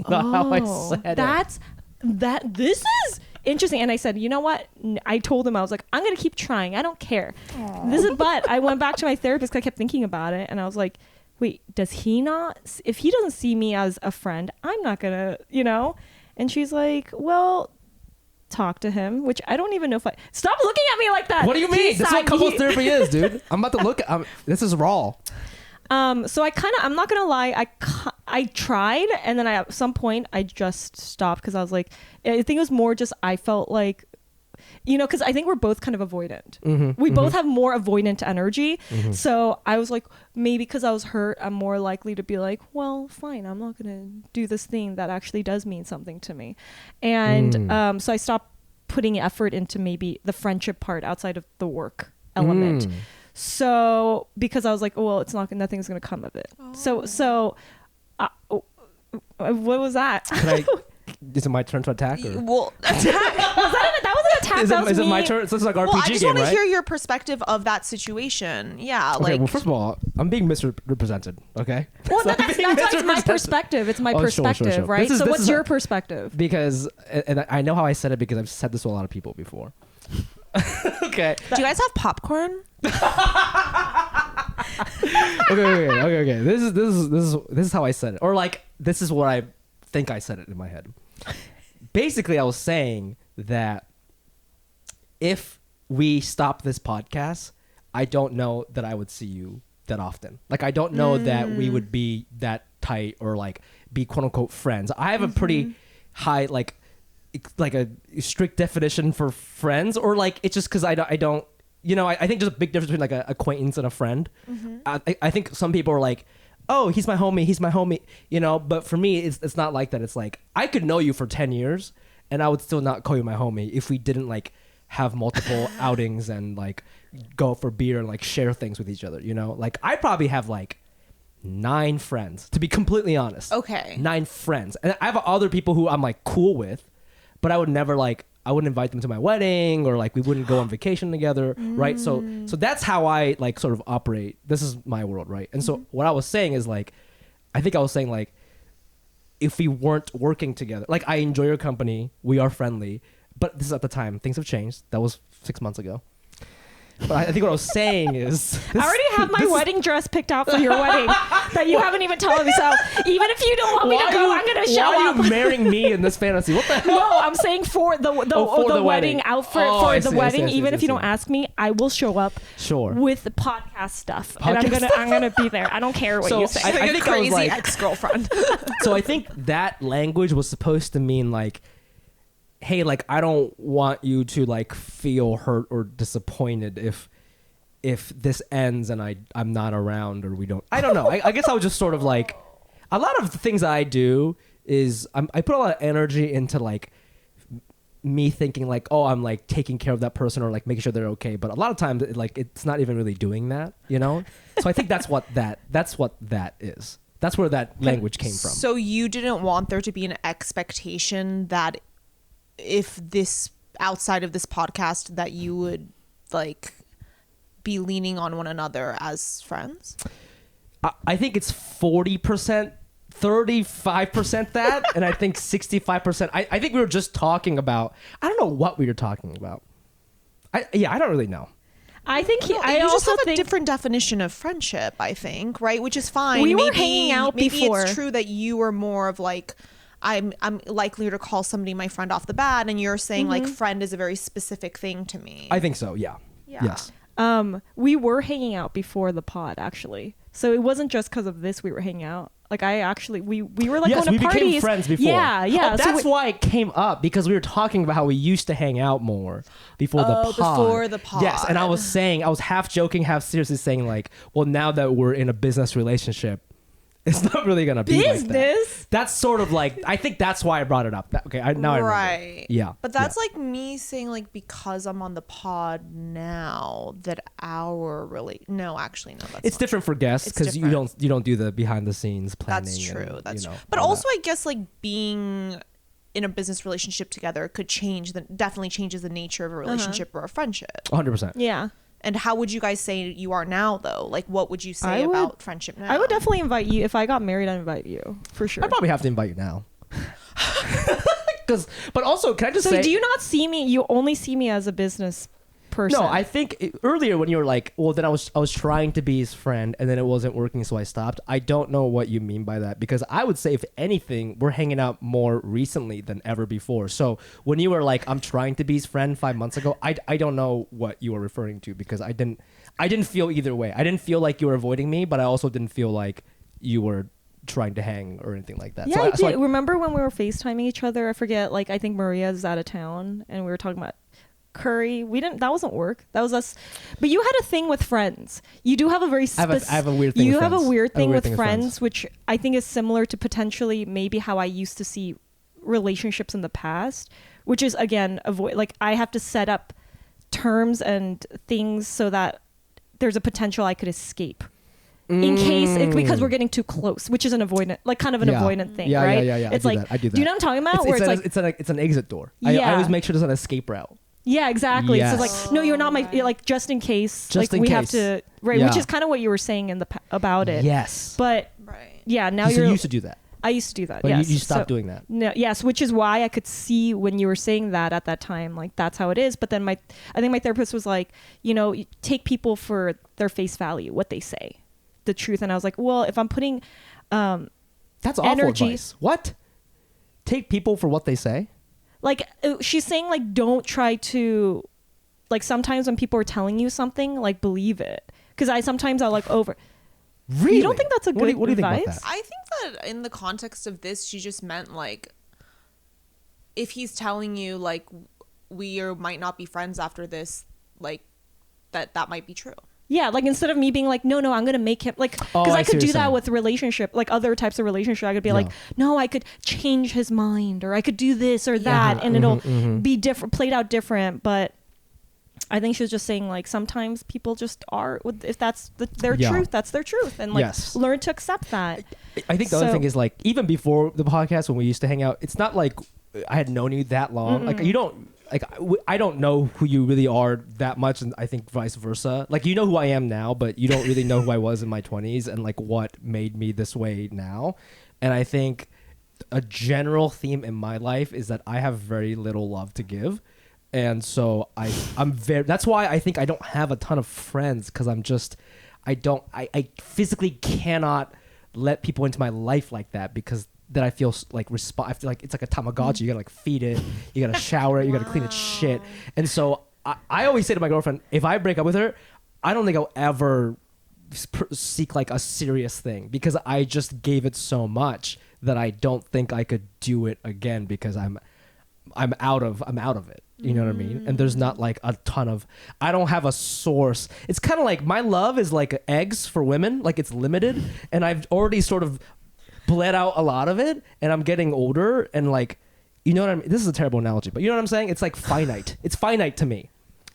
Speaker 2: this is interesting. And I said, you know what? I told him, I was like, I'm going to keep trying. I don't care. But I went back to my therapist because I kept thinking about it. And I was like, wait, if he doesn't see me as a friend, I'm not going to, And she's like, well, talk to him, which I don't even know if stop looking at me like that.
Speaker 1: What do you mean? This is what couples therapy is, dude. I'm about to look at this is raw.
Speaker 2: So I'm not gonna lie, I tried, and then at some point I just stopped because I was like, I think it was more just I felt like, because I think we're both kind of avoidant. We both have more avoidant energy. So I was like, maybe because I was hurt, I'm more likely to be like, well, fine, I'm not going to do this thing that actually does mean something to me. And so I stopped putting effort into maybe the friendship part outside of the work element. So because I was like, oh, well, nothing's gonna come of it. So what was that?
Speaker 1: Is it my turn to attack? Or?
Speaker 3: Well,
Speaker 2: That was an attack.
Speaker 1: Is it my turn? So this is like RPG
Speaker 3: well, I just
Speaker 1: game,
Speaker 3: want to
Speaker 1: right?
Speaker 3: hear your perspective of that situation. Yeah,
Speaker 1: Okay,
Speaker 3: like
Speaker 1: well, first of all, I'm being misrepresented. Okay.
Speaker 2: Well,
Speaker 1: So I'm
Speaker 2: that's
Speaker 1: being
Speaker 2: my
Speaker 1: misrepresented.
Speaker 2: perspective. It's my
Speaker 1: Oh, sure,
Speaker 2: perspective,
Speaker 1: sure.
Speaker 2: right?
Speaker 1: This
Speaker 2: So
Speaker 1: is
Speaker 2: what's your perspective?
Speaker 1: Because, and I know how I said it because I've said this to a lot of people before. Okay.
Speaker 3: do you guys have popcorn?
Speaker 1: Okay. This is how I said it, or like this is what I think I said it in my head. Basically, I was saying that if we stop this podcast, I don't know that I would see you that often. Like, I don't know that we would be that tight or like be quote unquote friends. I have a pretty high like a strict definition for friends, or like it's just because I don't. You know, I think there's a big difference between like an acquaintance and a friend. I think some people are like, oh, he's my homie, you know, but for me, it's not like that. It's like, I could know you for 10 years and I would still not call you my homie if we didn't like have multiple outings and like go for beer and like share things with each other, you know? Like, I probably have like 9 friends, to be completely honest.
Speaker 3: Okay.
Speaker 1: 9 friends. And I have other people who I'm like cool with, but I would never like, I wouldn't invite them to my wedding, or like we wouldn't go on vacation together, right? So that's how I like sort of operate. This is my world, right? And so what I was saying is like, I think I was saying like, if we weren't working together, like I enjoy your company, we are friendly, but this is at the time, things have changed. That was 6 months ago. But I think what I was saying is...
Speaker 2: I already have my wedding dress picked out for your wedding that you haven't even told me. So even if you don't want me to go, I'm going to show
Speaker 1: Why
Speaker 2: up.
Speaker 1: are you marrying me in this fantasy? What the hell?
Speaker 2: No, I'm saying for the
Speaker 1: wedding.
Speaker 2: wedding outfit
Speaker 1: Oh,
Speaker 2: for
Speaker 1: I
Speaker 2: the
Speaker 1: see,
Speaker 2: wedding.
Speaker 1: I see,
Speaker 2: Even
Speaker 1: I
Speaker 2: if you
Speaker 1: see.
Speaker 2: don't ask me, I will show up.
Speaker 1: Sure.
Speaker 2: With the podcast stuff, and
Speaker 1: Podcast
Speaker 2: I'm gonna be there. I don't care what
Speaker 1: So
Speaker 2: you say.
Speaker 1: I
Speaker 3: Like a
Speaker 1: think I was
Speaker 3: crazy
Speaker 1: like-
Speaker 3: ex-girlfriend.
Speaker 1: So I think that language was supposed to mean like, hey, like I don't want you to like feel hurt or disappointed if this ends and I'm not around, or we don't. I don't know. I guess I was just sort of like, a lot of the things that I do is I put a lot of energy into like me thinking like, oh, I'm like taking care of that person or like making sure they're okay. But a lot of times like it's not even really doing that, you know? So I think that's what that is. That's where that language came from.
Speaker 3: So you didn't want there to be an expectation that if this outside of this podcast that you would like be leaning on one another as friends?
Speaker 1: I think it's 40%, 35% that, and I think 65%. I think we were just talking about. I don't know what we were talking about. I don't really know.
Speaker 2: I think
Speaker 3: You just have a different definition of friendship, I think, right? Which is fine.
Speaker 2: We were hanging out before.
Speaker 3: Maybe it's true that you were more of like, I'm likelier to call somebody my friend off the bat, and you're saying like friend is a very specific thing to me.
Speaker 1: I think so. Yeah.
Speaker 3: Yeah.
Speaker 1: Yes.
Speaker 2: We were hanging out before the pod, actually. So it wasn't just because of this we were hanging out. Like we were like
Speaker 1: Yes,
Speaker 2: going
Speaker 1: we
Speaker 2: to parties.
Speaker 1: became friends before.
Speaker 2: Yeah.
Speaker 1: Oh,
Speaker 2: So
Speaker 1: that's why it came up, because we were talking about how we used to hang out more before the pod.
Speaker 3: before the pod.
Speaker 1: Yes, and I was half joking, half seriously saying like, well, now that we're in a business relationship, it's not really gonna be like that.
Speaker 2: Business?
Speaker 1: That's sort of like, I think that's why I brought it up. Okay, now I remember.
Speaker 3: Right.
Speaker 1: Yeah.
Speaker 3: But that's
Speaker 1: yeah.
Speaker 3: like me saying like, because I'm on the pod now that no, actually no, that's
Speaker 1: It's
Speaker 3: not
Speaker 1: different for guests
Speaker 3: It's
Speaker 1: because you
Speaker 3: different.
Speaker 1: don't do the behind the scenes planning.
Speaker 3: That's true.
Speaker 1: and,
Speaker 3: That's
Speaker 1: you know,
Speaker 3: true. But
Speaker 1: all
Speaker 3: also,
Speaker 1: that.
Speaker 3: I guess like being in a business relationship together could definitely changes the nature of a relationship or a friendship.
Speaker 1: 100%.
Speaker 2: Yeah.
Speaker 3: And how would you guys say you are now, though? Like, what would you say
Speaker 2: I would-
Speaker 3: about friendship now?
Speaker 2: I would definitely invite you. If I got married, I'd invite you. For sure.
Speaker 1: I probably have to invite you now. But also, can I just
Speaker 2: So
Speaker 1: say?
Speaker 2: do you not see me? You only see me as a business person.
Speaker 1: No, I think earlier when you were like, well, then I was trying to be his friend and then it wasn't working, so I stopped. I don't know what you mean by that, because I would say, if anything, we're hanging out more recently than ever before. So when you were like, I'm trying to be his friend 5 months ago, I don't know what you were referring to, because I didn't feel either way. I didn't feel like you were avoiding me, but I also didn't feel like you were trying to hang or anything like that.
Speaker 2: Yeah,
Speaker 1: so
Speaker 2: I did.
Speaker 1: So
Speaker 2: Remember when we were FaceTiming each other? I forget. Like, I think Maria's out of town, and we were talking about curry. That wasn't work. That was us. But you had a thing with friends. You do have a very
Speaker 1: I have a weird thing
Speaker 2: You
Speaker 1: with
Speaker 2: have a
Speaker 1: friends.
Speaker 2: weird
Speaker 1: I have a
Speaker 2: thing
Speaker 1: weird
Speaker 2: with
Speaker 1: thing with
Speaker 2: friends,
Speaker 1: friends.
Speaker 2: which I think is similar to potentially maybe how I used to see relationships in the past, which is, again, I have to set up terms and things so that there's a potential I could escape in case because we're getting too close, which is an avoidant, like kind of an avoidant thing, right?
Speaker 1: Yeah.
Speaker 2: It's
Speaker 1: I do that.
Speaker 2: Do you know what I'm talking about?
Speaker 1: It's an exit door. I
Speaker 2: Yeah.
Speaker 1: always make sure there's an escape route.
Speaker 2: Yeah, exactly.
Speaker 1: Yes.
Speaker 2: So like, no, you're not my like just in case.
Speaker 1: Just
Speaker 2: like
Speaker 1: in
Speaker 2: we have
Speaker 1: case.
Speaker 2: to right,
Speaker 1: Yeah.
Speaker 2: which is kind of what you were saying in the about it.
Speaker 1: Yes.
Speaker 2: But
Speaker 3: Right.
Speaker 2: yeah, now
Speaker 1: So
Speaker 2: you're.
Speaker 1: you used to do that.
Speaker 2: I used to do that.
Speaker 1: But
Speaker 2: yes.
Speaker 1: you stopped
Speaker 2: So-
Speaker 1: doing that.
Speaker 2: No, yes, which is why I could see when you were saying that at that time, like that's how it is. But then I think my therapist was like, you take people for their face value, what they say, the truth. And I was like, well, if I'm putting,
Speaker 1: That's awful
Speaker 2: energy-
Speaker 1: advice. What? Take people for what they say?
Speaker 2: like, she's saying like, don't try to, like sometimes when people are telling you something, like believe it. Because I'll like over.
Speaker 1: Really?
Speaker 2: You don't think that's a good
Speaker 1: what do you think about
Speaker 2: advice?
Speaker 1: that?
Speaker 3: I think that in the context of this, she just meant like, if he's telling you like we might not be friends after this, like that might be true.
Speaker 2: Yeah, like instead of me being like, no, I'm gonna make him like, because
Speaker 1: Oh, I
Speaker 2: I
Speaker 1: see
Speaker 2: could
Speaker 1: what
Speaker 2: do
Speaker 1: you're
Speaker 2: that
Speaker 1: saying.
Speaker 2: with relationship, like other types of relationship. I could be
Speaker 1: Yeah.
Speaker 2: like, no, I could change his mind, or I could do this or that, and it'll be different, played out different. But I think she was just saying like sometimes people just are, if that's their
Speaker 1: Yeah.
Speaker 2: truth, that's their truth, and like
Speaker 1: Yes.
Speaker 2: learn to accept that.
Speaker 1: I think the other
Speaker 2: So-
Speaker 1: thing is like even before the podcast when we used to hang out, it's not like I had known you that long. Like you don't like I don't know who you really are that much, and I think vice versa. Like you know who I am now, but you don't really know who I was in my 20s and like what made me this way now. And I think a general theme in my life is that I have very little love to give. And so I'm very, that's why I think I don't have a ton of friends, because I physically cannot let people into my life like that, because then I feel like I feel like it's like a Tamagotchi. You gotta like feed it, you gotta shower it, you gotta clean its shit. And so I always say to my girlfriend, if I break up with her, I don't think I'll ever seek like a serious thing, because I just gave it so much that I don't think I could do it again, because I'm out of it. You know what I mean? And there's not like a ton of, I don't have a source. It's kind of like my love is like eggs for women, like it's limited, and I've already sort of bled out a lot of it, and I'm getting older, and like, you know what I mean? This is a terrible analogy, but you know what I'm saying? It's like finite. It's finite to me.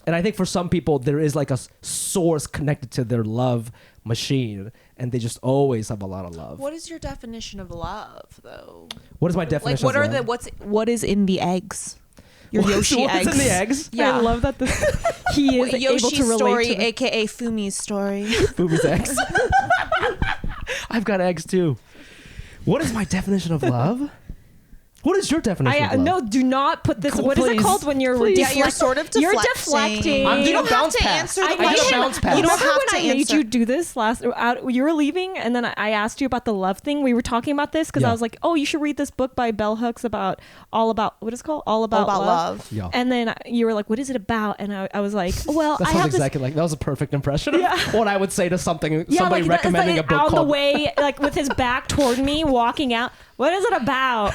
Speaker 1: And I think for some people there is like a source connected to their love machine, and they just always have a lot of love.
Speaker 3: What is your definition of love, though?
Speaker 1: What is my
Speaker 3: Like,
Speaker 1: definition
Speaker 3: what
Speaker 1: of
Speaker 3: are
Speaker 1: love?
Speaker 3: what is in the eggs? Your Yoshi
Speaker 1: What's
Speaker 3: eggs.
Speaker 1: in the eggs?
Speaker 3: Yeah.
Speaker 2: I love that he is able
Speaker 3: Yoshi's
Speaker 2: to relate
Speaker 3: story,
Speaker 2: to the-
Speaker 3: aka Fumi's story.
Speaker 1: Boobies eggs. I've got eggs too. What is my definition of love? What is your definition of love?
Speaker 2: No, do not put this.
Speaker 1: Cool,
Speaker 2: what is it
Speaker 1: please.
Speaker 2: called when you're
Speaker 1: Please.
Speaker 3: Yeah, you're sort of
Speaker 2: You're
Speaker 3: deflecting.
Speaker 2: deflecting.
Speaker 1: I'm
Speaker 3: You
Speaker 1: doing
Speaker 3: don't
Speaker 1: a
Speaker 3: have
Speaker 1: bounce
Speaker 3: to
Speaker 1: pass.
Speaker 3: answer the
Speaker 1: I
Speaker 3: question.
Speaker 1: did a bounce pass.
Speaker 3: You don't
Speaker 2: Remember
Speaker 3: have
Speaker 2: when
Speaker 3: to
Speaker 2: I made
Speaker 3: answer.
Speaker 2: you do this last? You were leaving, and then I asked you about the love thing. We were talking about this because
Speaker 1: Yeah.
Speaker 2: I was like, "Oh, you should read this book by Bell Hooks about what is it called? All about love."
Speaker 1: Yeah.
Speaker 2: And then you were like, "What is it about?" And I was like, "Well,
Speaker 1: That
Speaker 2: I
Speaker 1: sounds
Speaker 2: have
Speaker 1: exactly like that was a perfect impression of
Speaker 2: Yeah.
Speaker 1: what I would say to somebody
Speaker 2: like,
Speaker 1: recommending
Speaker 2: like
Speaker 1: a book
Speaker 2: on
Speaker 1: called
Speaker 2: the way, like with his back toward me, walking out. What is it about?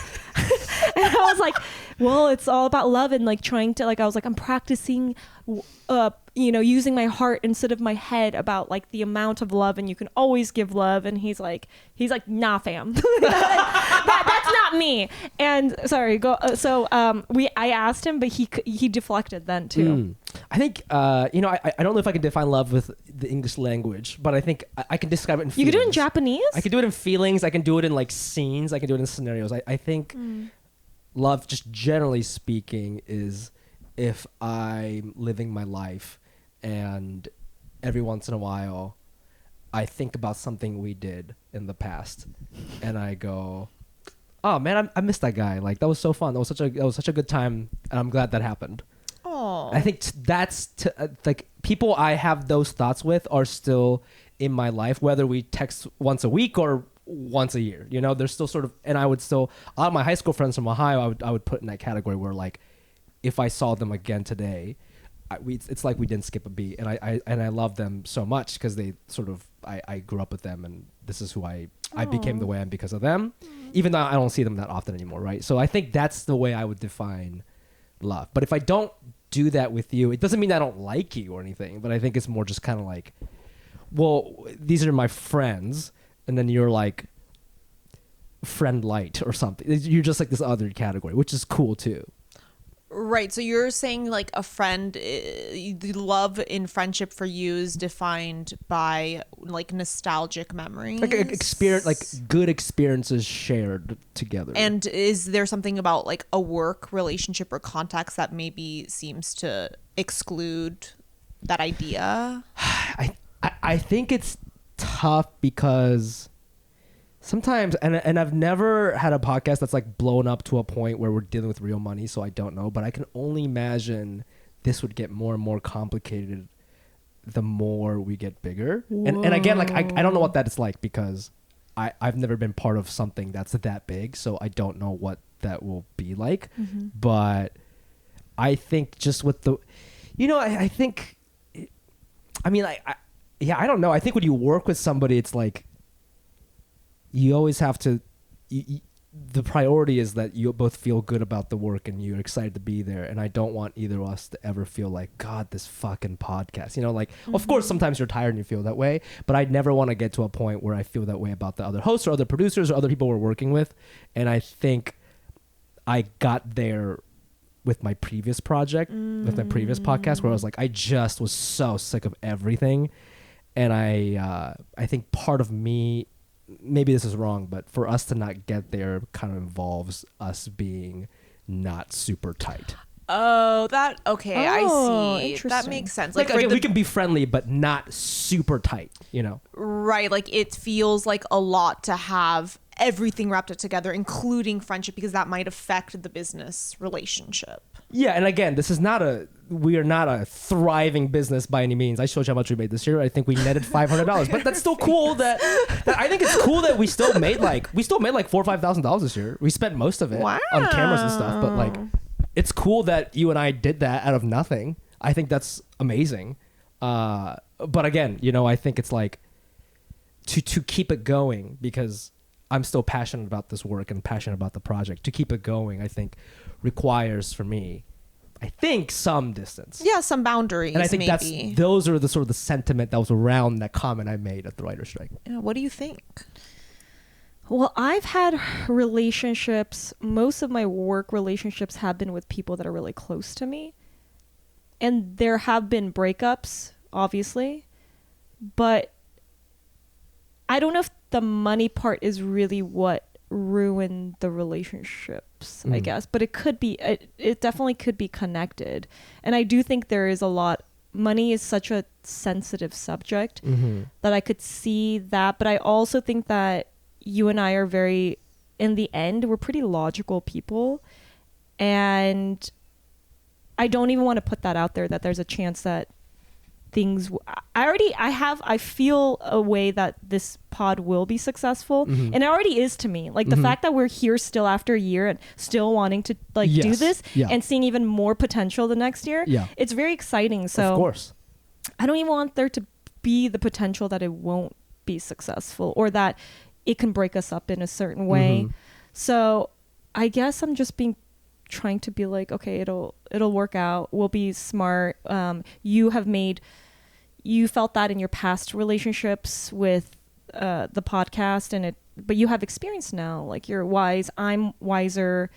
Speaker 2: And I was like, well, it's all about love and like trying to like. I was like, I'm practicing, using my heart instead of my head about like the amount of love, and you can always give love. And he's like, nah, fam, that's not me. And sorry, go. I asked him, but he deflected then too.
Speaker 1: I think I don't know if I can define love with the English language, but I think I can describe it in
Speaker 2: You
Speaker 1: feelings.
Speaker 2: could do it in Japanese.
Speaker 1: I can do it in feelings. I can do it in like scenes. I can do it in scenarios. I think love, just generally speaking, is if I'm living my life and every once in a while I think about something we did in the past and I go, oh man, I missed that guy. Like that was so fun. That was such a good time, and I'm glad that happened.
Speaker 3: Oh.
Speaker 1: I think like people I have those thoughts with are still in my life, whether we text once a week or once a year. You know, they're still sort of, and I would still, all my high school friends from Ohio, I would put in that category where like, if I saw them again today, it's like we didn't skip a beat, and I love them so much because they sort of, I grew up with them, and this is who I became the way I am because of them, even though I don't see them that often anymore, right? So I think that's the way I would define love. But if I don't do that with you, it doesn't mean I don't like you or anything, but I think it's more just kind of like, well, these are my friends, and then you're like friend light or something. You're just like this other category, which is cool too.
Speaker 3: Right. So you're saying like a friend, the love in friendship for you is defined by like nostalgic memories.
Speaker 1: Like experience, like good experiences shared together.
Speaker 3: And is there something about like a work relationship or context that maybe seems to exclude that idea?
Speaker 1: I think it's tough because sometimes, and I've never had a podcast that's like blown up to a point where we're dealing with real money, so I don't know. But I can only imagine this would get more and more complicated the more we get bigger. And again, like I don't know what that is like because I've never been part of something that's that big, so I don't know what that will be like. But I think just with the, I think, I mean, I don't know. I think when you work with somebody, it's like you always have to, the priority is that you both feel good about the work and you're excited to be there. And I don't want either of us to ever feel like, God, this fucking podcast, of course, sometimes you're tired and you feel that way, but I'd never want to get to a point where I feel that way about the other hosts or other producers or other people we're working with. And I think I got there with my previous project, with my previous podcast, where I was like, I just was so sick of everything. And I think part of me, maybe this is wrong, but for us to not get there kind of involves us being not super tight.
Speaker 3: Oh, okay. I see.
Speaker 2: Interesting.
Speaker 3: That makes sense.
Speaker 1: Like again, we can be friendly, but not super tight,
Speaker 3: Right. Like it feels like a lot to have everything wrapped up together, including friendship, because that might affect the business relationship.
Speaker 1: Yeah, and again, we are not a thriving business by any means. I showed you how much we made this year. I think we netted $500, but that's still cool. That I think it's cool that we still made like $4,000 or $5,000 this year. We spent most of it on cameras and stuff, but like, it's cool that you and I did that out of nothing. I think that's amazing. But again, I think it's like to keep it going, because I'm still passionate about this work and passionate about the project. To keep it going, I think requires for me, I think, some distance.
Speaker 3: Yeah, some boundaries.
Speaker 1: And I think
Speaker 3: maybe.
Speaker 1: those are the sort of the sentiment that was around that comment I made at the writer's strike.
Speaker 3: Yeah, what do you think?
Speaker 2: Well, I've had relationships. Most of my work relationships have been with people that are really close to me. And there have been breakups, obviously. But I don't know if the money part is really what ruined the relationships, I guess. But it could be, it definitely could be connected. And I do think there is a lot. Money is such a sensitive subject that I could see that. But I also think that you and I are in the end, we're pretty logical people. And I don't even want to put that out there, that there's a chance that things, I feel a way that this pod will be successful. And it already is to me. Like the fact that we're here still after a year and still wanting to do this and seeing even more potential the next year.
Speaker 1: Yeah.
Speaker 2: It's very exciting. So
Speaker 1: of course,
Speaker 2: I don't even want there to be the potential that it won't be successful or that it can break us up in a certain way. So I guess I'm just trying to be like, okay, it'll work out. We'll be smart. You felt that in your past relationships with the podcast, but you have experience now. Like you're wise, I'm wiser.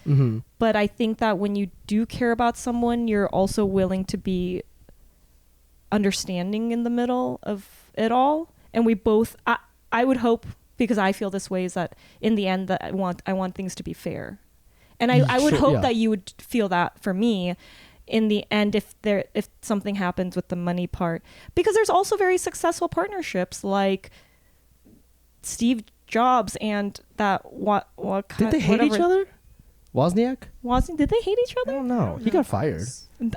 Speaker 2: But I think that when you do care about someone, you're also willing to be understanding in the middle of it all. And we both, I would hope, because I feel this way, is that in the end that I want things to be fair. And I would hope that you would feel that for me in the end, if something happens with the money part, because there's also very successful partnerships like Steve Jobs and that
Speaker 1: did they hate each other? Wozniak?
Speaker 2: Did they hate each other?
Speaker 1: I don't know. He got fired.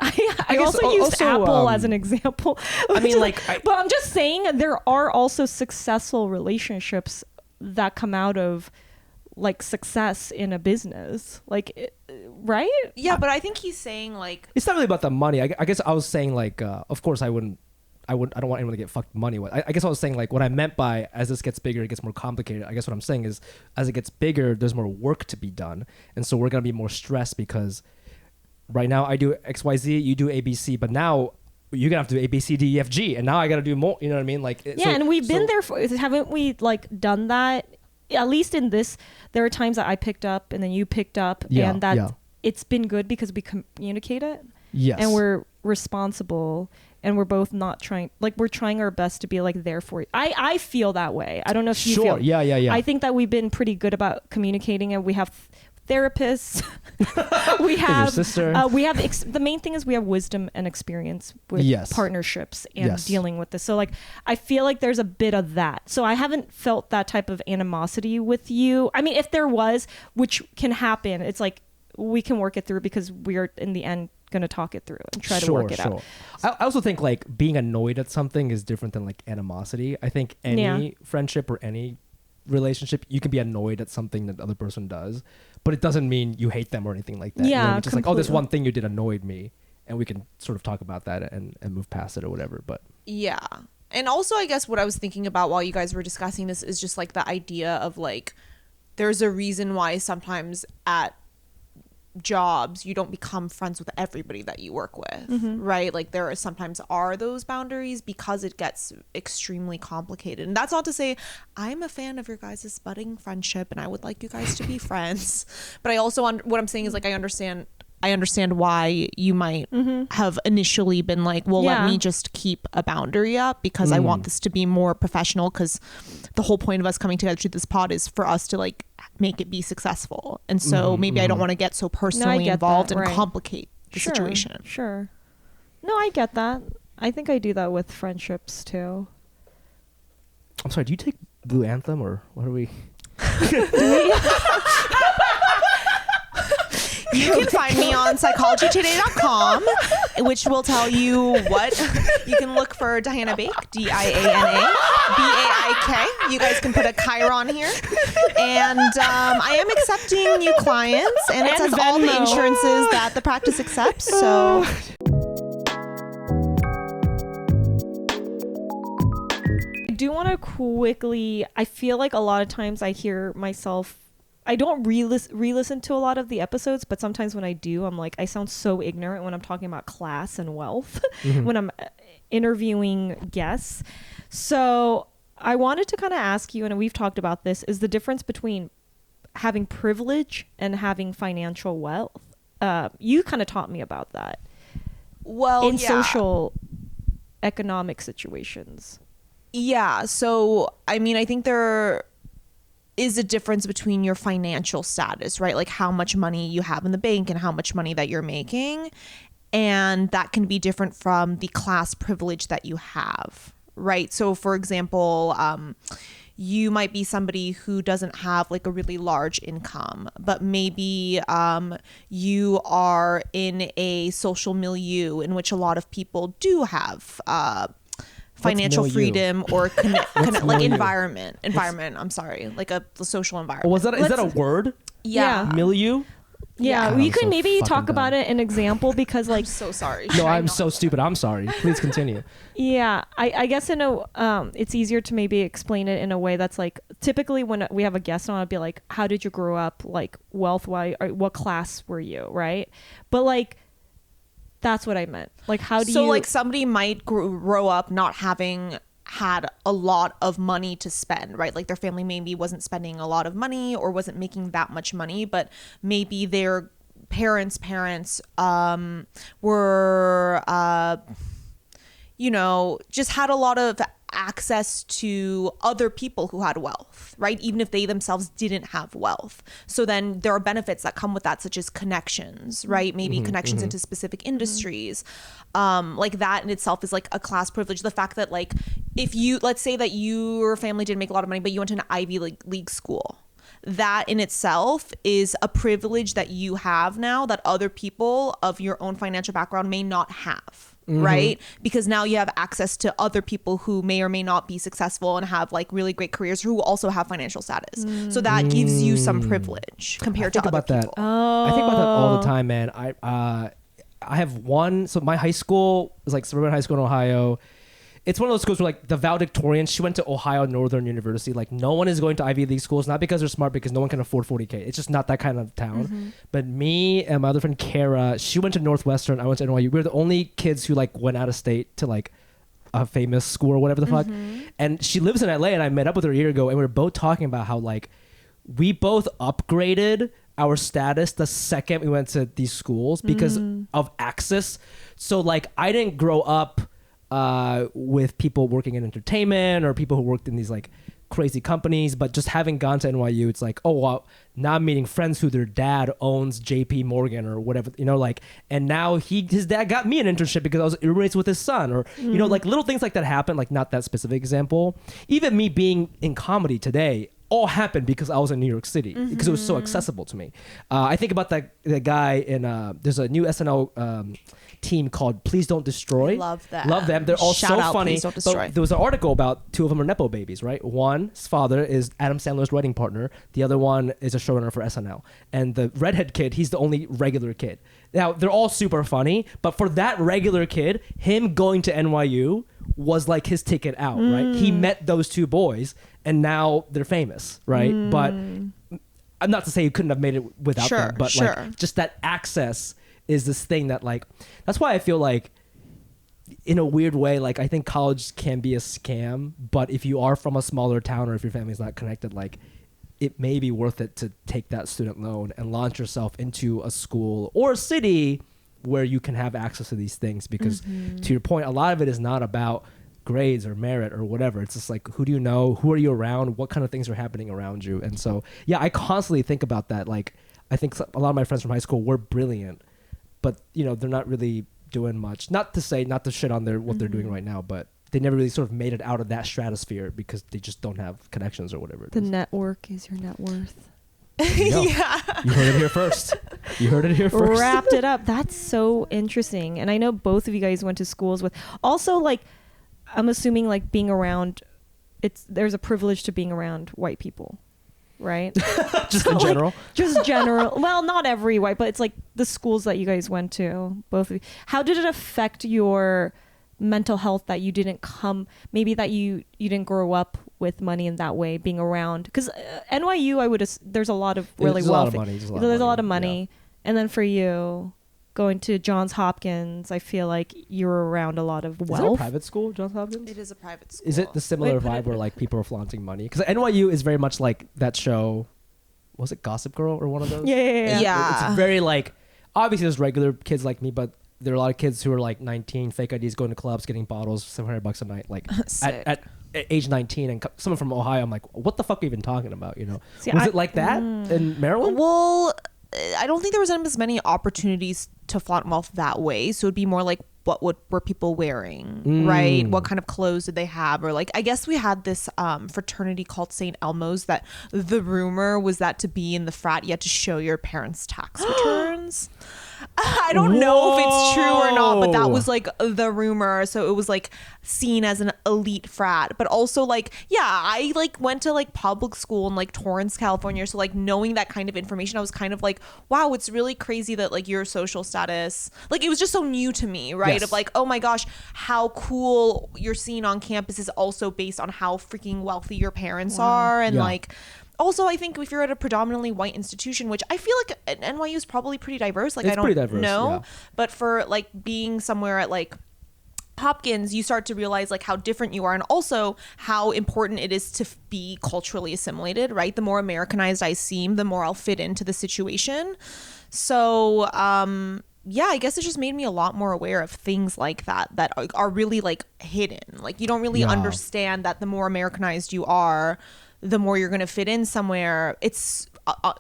Speaker 2: I also used Apple as an example.
Speaker 1: I mean,
Speaker 2: but I'm just saying there are also successful relationships that come out of like success in a business, like, right?
Speaker 3: Yeah, but I think he's saying like,
Speaker 1: it's not really about the money. I guess I was saying like, of course I don't want anyone to get fucked money with. I guess I was saying like, what I meant by as this gets bigger, it gets more complicated. I guess what I'm saying is, as it gets bigger, there's more work to be done, and so we're gonna be more stressed because right now I do XYZ, you do ABC, but now you're gonna have to do A, B, C, D, E, F, G, and now I gotta do more. You know what I mean? Like,
Speaker 2: and we've been there haven't we? Like done that. At least in this, there are times that I picked up and then you picked up, and that it's been good because we communicate it.
Speaker 1: Yes.
Speaker 2: And we're responsible, and we're both not trying, like, we're trying our best to be like there for you. I feel that way. I don't know if you
Speaker 1: Sure.
Speaker 2: feel.
Speaker 1: Yeah.
Speaker 2: I think that we've been pretty good about communicating, and we have therapists. We have
Speaker 1: your sister.
Speaker 2: We have the main thing is we have wisdom and experience with
Speaker 1: Yes.
Speaker 2: partnerships and
Speaker 1: Yes.
Speaker 2: dealing with this. So like I feel like there's a bit of that. So I haven't felt that type of animosity with you. I mean, if there was, which can happen, it's like we can work it through because we're in the end going to talk it through and try to work it out.
Speaker 1: I also think like being annoyed at something is different than like animosity. I think any friendship or any relationship, you can be annoyed at something that the other person does, but it doesn't mean you hate them or anything like that.
Speaker 2: Yeah,
Speaker 1: it's just like, oh, this
Speaker 2: completely.
Speaker 1: one thing you did annoyed me, and we can sort of talk about that and move past it or whatever. But
Speaker 3: Yeah. And also, I guess what I was thinking about while you guys were discussing this is just like the idea of like, there's a reason why sometimes at jobs you don't become friends with everybody that you work with, right? Like there are sometimes are those boundaries because it gets extremely complicated. And that's not to say I'm a fan of your guys' budding friendship and I would like you guys to be friends, but I also what I'm saying is like I understand why you might have initially been like, well, let me just keep a boundary up because I want this to be more professional, because the whole point of us coming together to this pod is for us to like make it be successful. And so maybe I don't want to get so personally involved and complicate the situation.
Speaker 2: Sure. No, I get that. I think I do that with friendships too.
Speaker 1: I'm sorry, do you take Blue Anthem or what are we?
Speaker 3: You can find me on psychologytoday.com, which will tell you what you can look for. Diana Baik, Diana Baik. You guys can put a Chiron here, and I am accepting new clients, and it says all the insurances that the practice accepts. So.
Speaker 2: I do want to quickly, I feel like a lot of times I hear myself, I don't re-listen to a lot of the episodes, but sometimes when I do, I'm like, I sound so ignorant when I'm talking about class and wealth when I'm interviewing guests. So I wanted to kind of ask you, and we've talked about this, is the difference between having privilege and having financial wealth. You kind of taught me about that.
Speaker 3: Well,
Speaker 2: in social economic situations.
Speaker 3: Yeah. So, I mean, I think there is a difference between your financial status, right? Like how much money you have in the bank and how much money that you're making. And that can be different from the class privilege that you have, right? So for example, you might be somebody who doesn't have like a really large income, but maybe you are in a social milieu in which a lot of people do have financial freedom or like environment. I'm sorry, like a social environment.
Speaker 1: Oh, is that a word?
Speaker 2: Yeah.
Speaker 1: Milieu?
Speaker 2: Yeah,
Speaker 1: God,
Speaker 2: you
Speaker 1: I'm
Speaker 2: could
Speaker 1: so
Speaker 2: maybe
Speaker 1: fucking
Speaker 2: talk about
Speaker 1: dumb.
Speaker 2: it an example because like
Speaker 3: So sorry.
Speaker 1: No, I'm so stupid. I'm sorry. Please continue.
Speaker 2: yeah, I guess in a it's easier to maybe explain it in a way that's like typically when we have a guest on, I'd be like, how did you grow up, like wealth wise, or what class were you, right? But like that's what I meant. Like how do you,
Speaker 3: so like somebody might grow up not having had a lot of money to spend, right? Like their family maybe wasn't spending a lot of money or wasn't making that much money, but maybe their parents were just had a lot of access to other people who had wealth, right? Even if they themselves didn't have wealth. So then there are benefits that come with that, such as connections, right? Maybe connections into specific industries. Like that in itself is like a class privilege. The fact that like, if you, let's say that your family didn't make a lot of money, but you went to an Ivy League school, that in itself is a privilege that you have now that other people of your own financial background may not have. Right? Because now you have access to other people who may or may not be successful and have like really great careers who also have financial status. So that gives you some privilege compared to other people.
Speaker 1: I think about that all the time, man. I have one. So my high school is like suburban high school in Ohio. It's one of those schools where like the valedictorian, she went to Ohio Northern University. Like no one is going to Ivy League schools, not because they're smart, because no one can afford $40K. It's just not that kind of town. But me and my other friend Kara, she went to Northwestern. I went to NYU. We were the only kids who like went out of state to like a famous school or whatever the fuck. And she lives in LA, and I met up with her a year ago, and we were both talking about how like we both upgraded our status the second we went to these schools because of access. So like I didn't grow up with people working in entertainment or people who worked in these like crazy companies, but just having gone to NYU, it's like, oh wow, now I'm meeting friends who their dad owns JP Morgan or whatever, you know, like, and now his dad got me an internship because I was roommates with his son, or you know, like little things like that happen, like not that specific example. Even me being in comedy today all happened because I was in New York City because it was so accessible to me. I think about that guy in there's a new SNL team called Please Don't Destroy.
Speaker 3: Love that.
Speaker 1: Love them. They're all
Speaker 3: Shout
Speaker 1: so
Speaker 3: out,
Speaker 1: funny.
Speaker 3: Please Don't Destroy.
Speaker 1: But there was an article about two of them are Nepo babies, right? One's father is Adam Sandler's writing partner. The other one is a showrunner for SNL. And the redhead kid, he's the only regular kid. Now, they're all super funny, but for that regular kid, him going to NYU was like his ticket out, right? He met those two boys, and now they're famous, right? But I'm not to say you couldn't have made it without them, but like just that access is this thing that like, that's why I feel like in a weird way, like I think college can be a scam, but if you are from a smaller town or if your family's not connected, like it may be worth it to take that student loan and launch yourself into a school or a city where you can have access to these things. Because to your point, a lot of it is not about grades or merit or whatever. It's just like, who do you know? Who are you around? What kind of things are happening around you? And so, yeah, I constantly think about that. Like, I think a lot of my friends from high school were brilliant, but you know, they're not really doing much. Not to shit on what they're doing right now, but they never really sort of made it out of that stratosphere because they just don't have connections or whatever.
Speaker 2: The network is your net worth.
Speaker 3: Yeah.
Speaker 1: You heard it here first.
Speaker 2: Wrapped it up. That's so interesting. And I know both of you guys went to schools with also like, I'm assuming like being around, there's a privilege to being around white people, right?
Speaker 1: Just in general.
Speaker 2: Just general. Well, not every white, but it's like the schools that you guys went to, both of you. How did it affect your mental health that you didn't maybe that you didn't grow up with money in that way, being around? Because NYU, there's a lot of really wealthy. There's a lot of money. Yeah. And then for you, going to Johns Hopkins, I feel like you're around a lot of wealth.
Speaker 1: Is it a private school, Johns Hopkins?
Speaker 3: It is a private school.
Speaker 1: Is it the similar vibe where like people are flaunting money? Because NYU is very much like that show. Was it Gossip Girl or one of those?
Speaker 3: Yeah.
Speaker 1: It's very like, obviously there's regular kids like me, but there are a lot of kids who are like 19, fake IDs, going to clubs, getting bottles, $700 a night, like at age 19. And someone from Ohio, I'm like, what the fuck are you even talking about? You know, was it like that in Maryland?
Speaker 3: Well, I don't think there was as many opportunities to flaunt wealth that way. So it'd be more like, what were people wearing, right? What kind of clothes did they have? Or like, I guess we had this fraternity called St. Elmo's that the rumor was that to be in the frat, you had to show your parents' tax returns. I don't know if it's true or not, but that was like the rumor. So it was like seen as an elite frat, but also like, yeah, I like went to like public school in like Torrance, California. So like knowing that kind of information, I was kind of like, wow, it's really crazy that like your social status, like it was just so new to me, right?
Speaker 1: Yes.
Speaker 3: Of like, oh my gosh, how cool you're seen on campus is also based on how freaking wealthy your parents are. And like, also, I think if you're at a predominantly white institution, which I feel like NYU is probably pretty diverse. Like, I don't know. But for like being somewhere at like Hopkins, you start to realize like how different you are, and also how important it is to be culturally assimilated, right? The more Americanized I seem, the more I'll fit into the situation. So, yeah, I guess it just made me a lot more aware of things like that are really like hidden. Like you don't really understand that the more Americanized you are, the more you're going to fit in somewhere. It's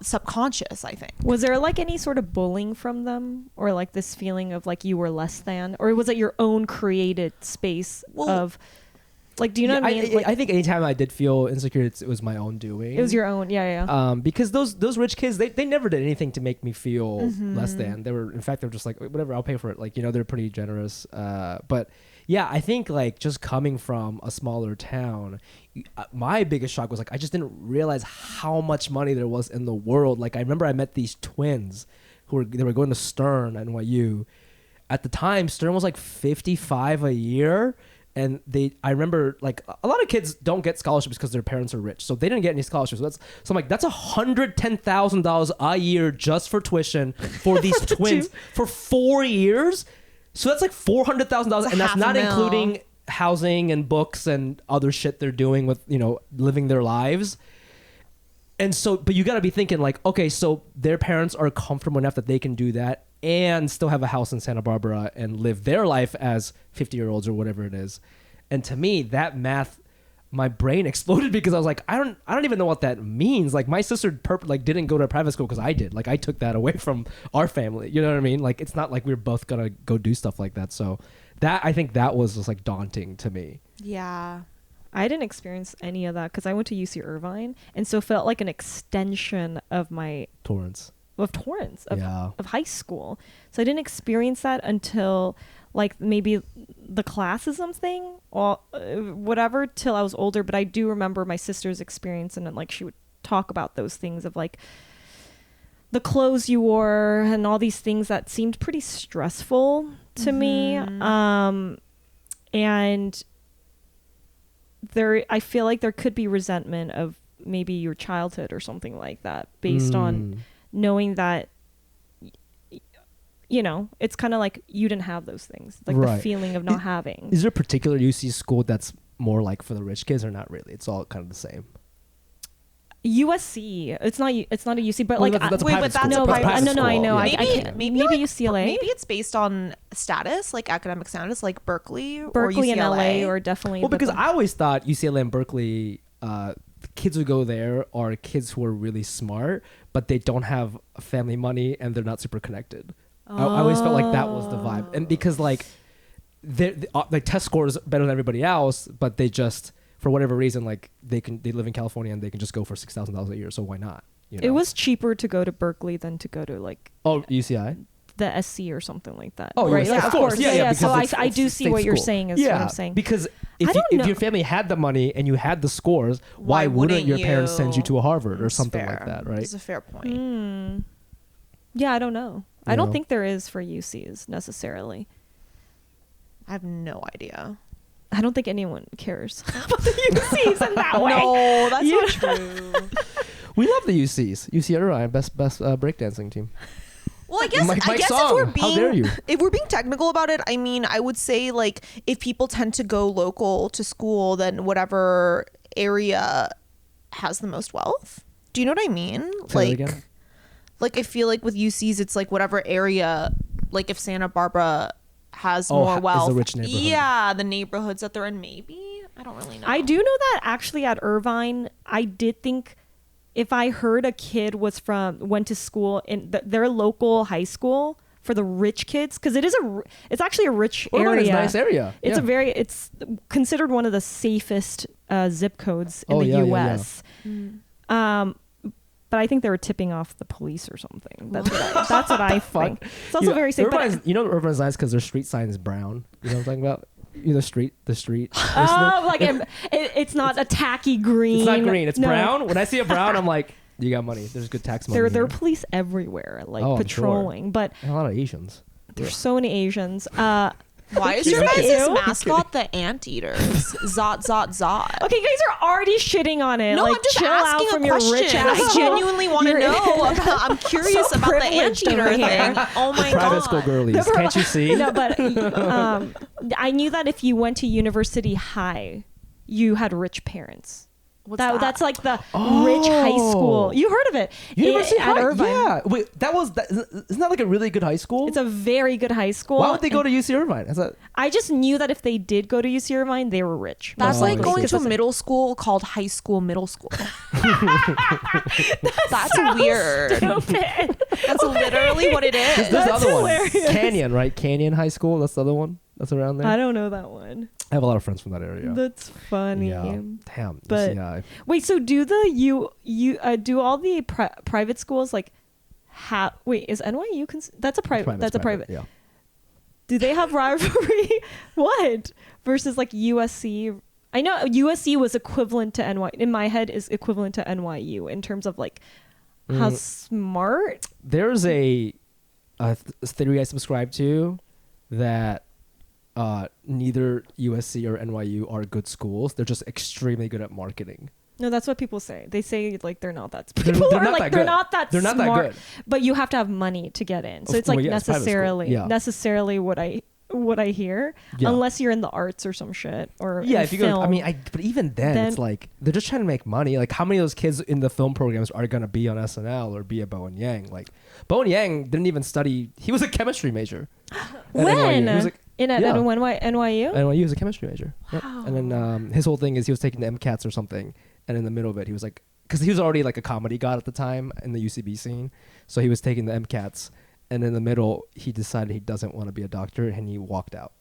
Speaker 3: subconscious, I think.
Speaker 2: Was there like any sort of bullying from them, or like this feeling of like you were less than, or was it your own created space of like, do you know what I mean? Like,
Speaker 1: I think anytime I did feel insecure, it was my own doing.
Speaker 2: It was your own. Yeah.
Speaker 1: Because those rich kids, they never did anything to make me feel less than. They were, in fact, they're just like, whatever, I'll pay for it. Like, you know, they're pretty generous. But yeah, I think like just coming from a smaller town, my biggest shock was like, I just didn't realize how much money there was in the world. Like, I remember I met these twins they were going to Stern at NYU. At the time, Stern was like $55 a year. And I remember like a lot of kids don't get scholarships because their parents are rich. So they didn't get any scholarships. So I'm like, that's $110,000 a year just for tuition for these twins for 4 years. So that's like $400,000. And that's not including housing and books and other shit they're doing with, you know, living their lives. And so, but you got to be thinking like, okay, so their parents are comfortable enough that they can do that and still have a house in Santa Barbara and live their life as 50-year-olds or whatever it is. And to me, that math, my brain exploded because I was like, I don't even know what that means. Like my sister didn't go to a private school because I did. Like I took that away from our family. You know what I mean? Like it's not like we're both gonna go do stuff like that. So that I think that was just like daunting to me.
Speaker 3: Yeah.
Speaker 2: I didn't experience any of that because I went to UC Irvine, and so felt like an extension of
Speaker 1: Torrance
Speaker 2: of high school. So I didn't experience that until like maybe the classism thing or whatever till I was older. But I do remember my sister's experience, and then like she would talk about those things of like the clothes you wore and all these things that seemed pretty stressful to me. And I feel like there could be resentment of maybe your childhood or something like that based on knowing that, you know, it's kind of like you didn't have those things, like the feeling of not having.
Speaker 1: Is there a particular UC school that's more like for the rich kids or not really? It's all kind of the same.
Speaker 2: USC, it's not a UC, but
Speaker 1: Well,
Speaker 2: like
Speaker 1: that's a
Speaker 3: wait,
Speaker 1: private
Speaker 3: but that's
Speaker 1: school.
Speaker 3: a
Speaker 1: That's
Speaker 3: private
Speaker 1: private
Speaker 2: no, I
Speaker 1: school.
Speaker 2: know.
Speaker 1: Yeah.
Speaker 2: I can't. Maybe
Speaker 3: like,
Speaker 2: UCLA.
Speaker 3: Maybe it's based on status, like academic status, like Berkeley or
Speaker 2: Berkeley and
Speaker 3: UCLA.
Speaker 2: LA, or definitely.
Speaker 1: Well, because I always thought UCLA and Berkeley, the kids who go there are kids who are really smart, but they don't have family money and they're not super connected. I always felt like that was the vibe, and because like their test score is better than everybody else, but they just for whatever reason like they live in California and they can just go for $6,000 a year, so why not? You know?
Speaker 2: it was cheaper to go to Berkeley than to go to like
Speaker 1: UCI.
Speaker 2: the SC or something like that.
Speaker 1: Oh,
Speaker 2: right?
Speaker 1: yes,
Speaker 2: Like,
Speaker 1: of course. Yeah,
Speaker 2: So
Speaker 1: because
Speaker 2: I
Speaker 1: it's
Speaker 2: do
Speaker 1: a
Speaker 2: see
Speaker 1: state
Speaker 2: what you're
Speaker 1: school.
Speaker 2: saying. Is what I'm saying.
Speaker 1: Because
Speaker 2: I don't know.
Speaker 1: if your family had the money and you had the scores, why wouldn't your parents send you to a Harvard or
Speaker 3: That's
Speaker 1: something
Speaker 3: fair.
Speaker 1: like that, right?
Speaker 3: It's a fair point.
Speaker 2: Yeah, I don't know.
Speaker 1: You
Speaker 2: I don't
Speaker 1: know?
Speaker 2: think there is for UCs necessarily.
Speaker 3: I have no idea.
Speaker 2: I don't think anyone cares about the UCs in that way.
Speaker 3: No, that's
Speaker 2: You
Speaker 3: not true.
Speaker 1: We love the UCs. UC Irvine, best breakdancing team.
Speaker 3: Well, I guess
Speaker 1: Mike
Speaker 3: if
Speaker 1: Song,
Speaker 3: we're
Speaker 1: how dare you?
Speaker 3: being technical about it, I mean, I would say like if people tend to go local to school, then whatever area has the most wealth. Do you know what I mean?
Speaker 1: Say that again?
Speaker 3: Like I feel like with UCs, it's like whatever area. Like if Santa Barbara has more
Speaker 1: is
Speaker 3: wealth,
Speaker 1: a rich neighborhood.
Speaker 3: yeah, the neighborhoods that they're in, maybe. I don't really know.
Speaker 2: I do know that actually at Irvine, I did think if I heard a kid went to school in their local high school for the rich kids, because it's actually a rich
Speaker 1: Irvine
Speaker 2: area.
Speaker 1: is a nice area.
Speaker 2: It's
Speaker 1: Yeah.
Speaker 2: it's considered one of the safest zip codes in
Speaker 1: Oh,
Speaker 2: the
Speaker 1: yeah, yeah,
Speaker 2: U.S. But I think they were tipping off the police or something. That's what I think. It's also very safe. But
Speaker 1: Irvine's nice because their street sign is brown. You know what I'm talking about? The street.
Speaker 2: oh, like it's not a tacky green.
Speaker 1: It's not green. It's
Speaker 2: No.
Speaker 1: brown. When I see a brown, I'm like, you got money. There's good tax money.
Speaker 2: There are
Speaker 1: here.
Speaker 2: police everywhere, like
Speaker 1: Oh, I'm
Speaker 2: patrolling. But
Speaker 1: And a lot of Asians.
Speaker 2: there's so many Asians.
Speaker 3: Why is your guys' mascot the anteaters? Zot, zot, zot.
Speaker 2: Okay, you guys are already shitting on it.
Speaker 3: No,
Speaker 2: like,
Speaker 3: I'm just
Speaker 2: chill out
Speaker 3: asking
Speaker 2: from
Speaker 3: a
Speaker 2: your
Speaker 3: question.
Speaker 2: rich ass.
Speaker 3: I genuinely want to
Speaker 2: You're-
Speaker 3: know. I'm curious
Speaker 2: So
Speaker 3: about the
Speaker 2: privileged
Speaker 3: anteater
Speaker 2: over
Speaker 3: thing.
Speaker 2: here.
Speaker 3: Oh my
Speaker 1: Private
Speaker 3: god.
Speaker 1: school girlies. Can't you see?
Speaker 2: No, but I knew that if you went to University High, you had rich parents.
Speaker 3: What's that?
Speaker 2: That's like the rich high school. You heard of it?
Speaker 1: University
Speaker 2: at
Speaker 1: High.
Speaker 2: Irvine.
Speaker 1: Yeah. Wait, isn't that like a really good high school?
Speaker 2: It's a very good high school.
Speaker 1: Why would they go to UC Irvine? Is that
Speaker 2: I just knew that if they did go to UC Irvine, they were rich.
Speaker 3: That's
Speaker 1: Oh,
Speaker 3: like
Speaker 1: I
Speaker 3: going
Speaker 1: see.
Speaker 3: to a middle school called high school middle school. That's weird.
Speaker 2: Stupid.
Speaker 3: That's literally what it is.
Speaker 1: There's the
Speaker 2: That's
Speaker 1: other
Speaker 2: hilarious.
Speaker 1: one. Canyon, right? Canyon High School. That's the other one. That's around there.
Speaker 2: I don't know that one.
Speaker 1: I have a lot of friends from that area.
Speaker 2: That's funny.
Speaker 1: Yeah. Damn.
Speaker 2: But-
Speaker 1: UCI.
Speaker 2: Wait, so do do all the private schools like wait, is NYU that's a private
Speaker 1: Private,
Speaker 2: that's a
Speaker 1: it's
Speaker 2: private.
Speaker 1: Yeah.
Speaker 2: Do they have rivalry what versus like USC? I know USC was equivalent to NYU. In my head is equivalent to NYU in terms of like how smart.
Speaker 1: There's a theory I subscribe to that neither USC or NYU are good schools. They're just extremely good at marketing.
Speaker 2: No, that's what people say. They say like they're not that.
Speaker 1: They're
Speaker 2: People are
Speaker 1: not
Speaker 2: like
Speaker 1: that
Speaker 2: they're
Speaker 1: good.
Speaker 2: not that
Speaker 1: They're not that
Speaker 2: smart.
Speaker 1: good.
Speaker 2: But you have to have money to get in. So
Speaker 1: Of
Speaker 2: it's like
Speaker 1: course, yeah, it's private school.
Speaker 2: necessarily
Speaker 1: Yeah.
Speaker 2: necessarily what I what I hear,
Speaker 1: Yeah.
Speaker 2: unless you're in the arts or some shit or
Speaker 1: Yeah,
Speaker 2: in
Speaker 1: if you
Speaker 2: film.
Speaker 1: go, I mean, but even then, it's like they're just trying to make money. Like, how many of those kids in the film programs are gonna be on SNL or be a Bowen Yang? Like, Bowen Yang didn't even study. He was a chemistry major.
Speaker 2: when
Speaker 1: He was like,
Speaker 2: NYU.
Speaker 1: NYU was a chemistry major. Yep.
Speaker 3: Wow.
Speaker 1: And then his whole thing is he was taking the MCATs or something, and in the middle of it, he was like, because he was already like a comedy god at the time in the UCB scene, so he was taking the MCATs, and in the middle, he decided he doesn't want to be a doctor, and he walked out.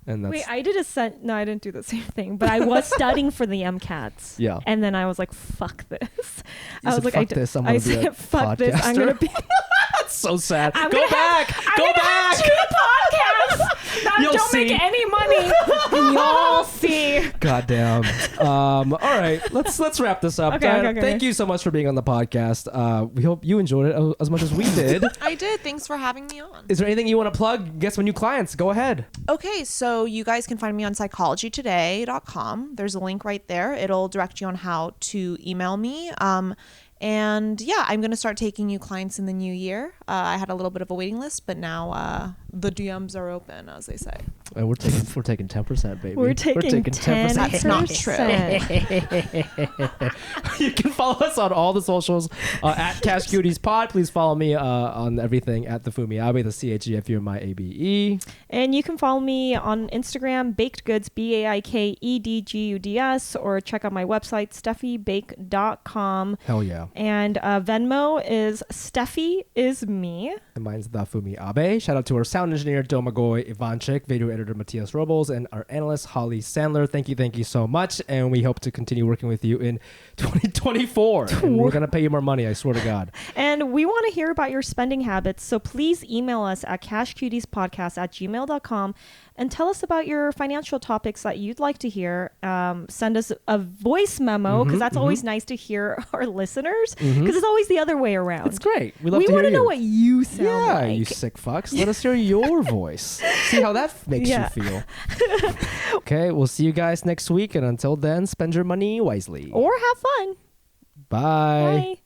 Speaker 1: And that's
Speaker 2: Wait, I did no, I didn't do the same thing, but I was studying for the MCATs.
Speaker 1: Yeah.
Speaker 2: And then I was like, fuck this.
Speaker 1: You
Speaker 2: I
Speaker 1: said,
Speaker 2: was like,
Speaker 1: "Fuck this, I'm gonna be a
Speaker 2: fuck this. I'm
Speaker 1: podcaster."
Speaker 2: gonna be.
Speaker 1: that's so sad.
Speaker 2: I'm
Speaker 1: Go
Speaker 2: gonna
Speaker 1: back.
Speaker 2: Have,
Speaker 1: Go
Speaker 2: I'm gonna
Speaker 1: back.
Speaker 2: Have 2 podcasts that
Speaker 1: You'll
Speaker 2: don't
Speaker 1: see.
Speaker 2: make any money. You'll see.
Speaker 1: Goddamn. All right, let's wrap this up.
Speaker 2: Okay,
Speaker 1: Diana,
Speaker 2: okay.
Speaker 1: Thank you so much for being on the podcast. We hope you enjoyed it as much as we did.
Speaker 3: I did. Thanks for having me on.
Speaker 1: Is there anything you want to plug? Get some new clients. Go ahead.
Speaker 3: Okay, so you guys can find me on psychologytoday.com. There's a link right there. It'll direct you on how to email me. And yeah, I'm going to start taking new clients in the new year. I had a little bit of a waiting list, but now the DMs are open, as they say.
Speaker 1: And we're taking 10%, baby.
Speaker 2: We're taking 10%.
Speaker 3: That's not true.
Speaker 1: You can follow us on all the socials at Cash Cuties Pod. Please follow me on everything at the Fumi Abe, the CHEFUMIABE.
Speaker 2: And you can follow me on Instagram, Baked Goods, BAIKEDGUDS, or check out my website, SteffiBake.com.
Speaker 1: Hell yeah.
Speaker 2: And Venmo is Steffi is me.
Speaker 1: And mine's the Fumi Abe. Shout out to our sound engineer, Domagoy Ivanchik, video editor, Matthias Robles, and our analyst, Holly Sandler. Thank you so much. And we hope to continue working with you in 2024. And we're going to pay you more money, I swear to God.
Speaker 2: And we want to hear about your spending habits. So please email us at cashcutiespodcast@gmail.com and tell us about your financial topics that you'd like to hear. Send us a voice memo, because that's always nice to hear our listeners, because it's always the other way around.
Speaker 1: It's great. We love
Speaker 2: We
Speaker 1: to hear
Speaker 2: want to
Speaker 1: you.
Speaker 2: know what you sound
Speaker 1: Yeah,
Speaker 2: like.
Speaker 1: you sick fucks. Let us hear your voice. See how that makes
Speaker 2: Yeah.
Speaker 1: you feel. Okay, we'll see you guys next week. And until then, spend your money wisely.
Speaker 2: Or have fun.
Speaker 1: Bye.
Speaker 2: Bye.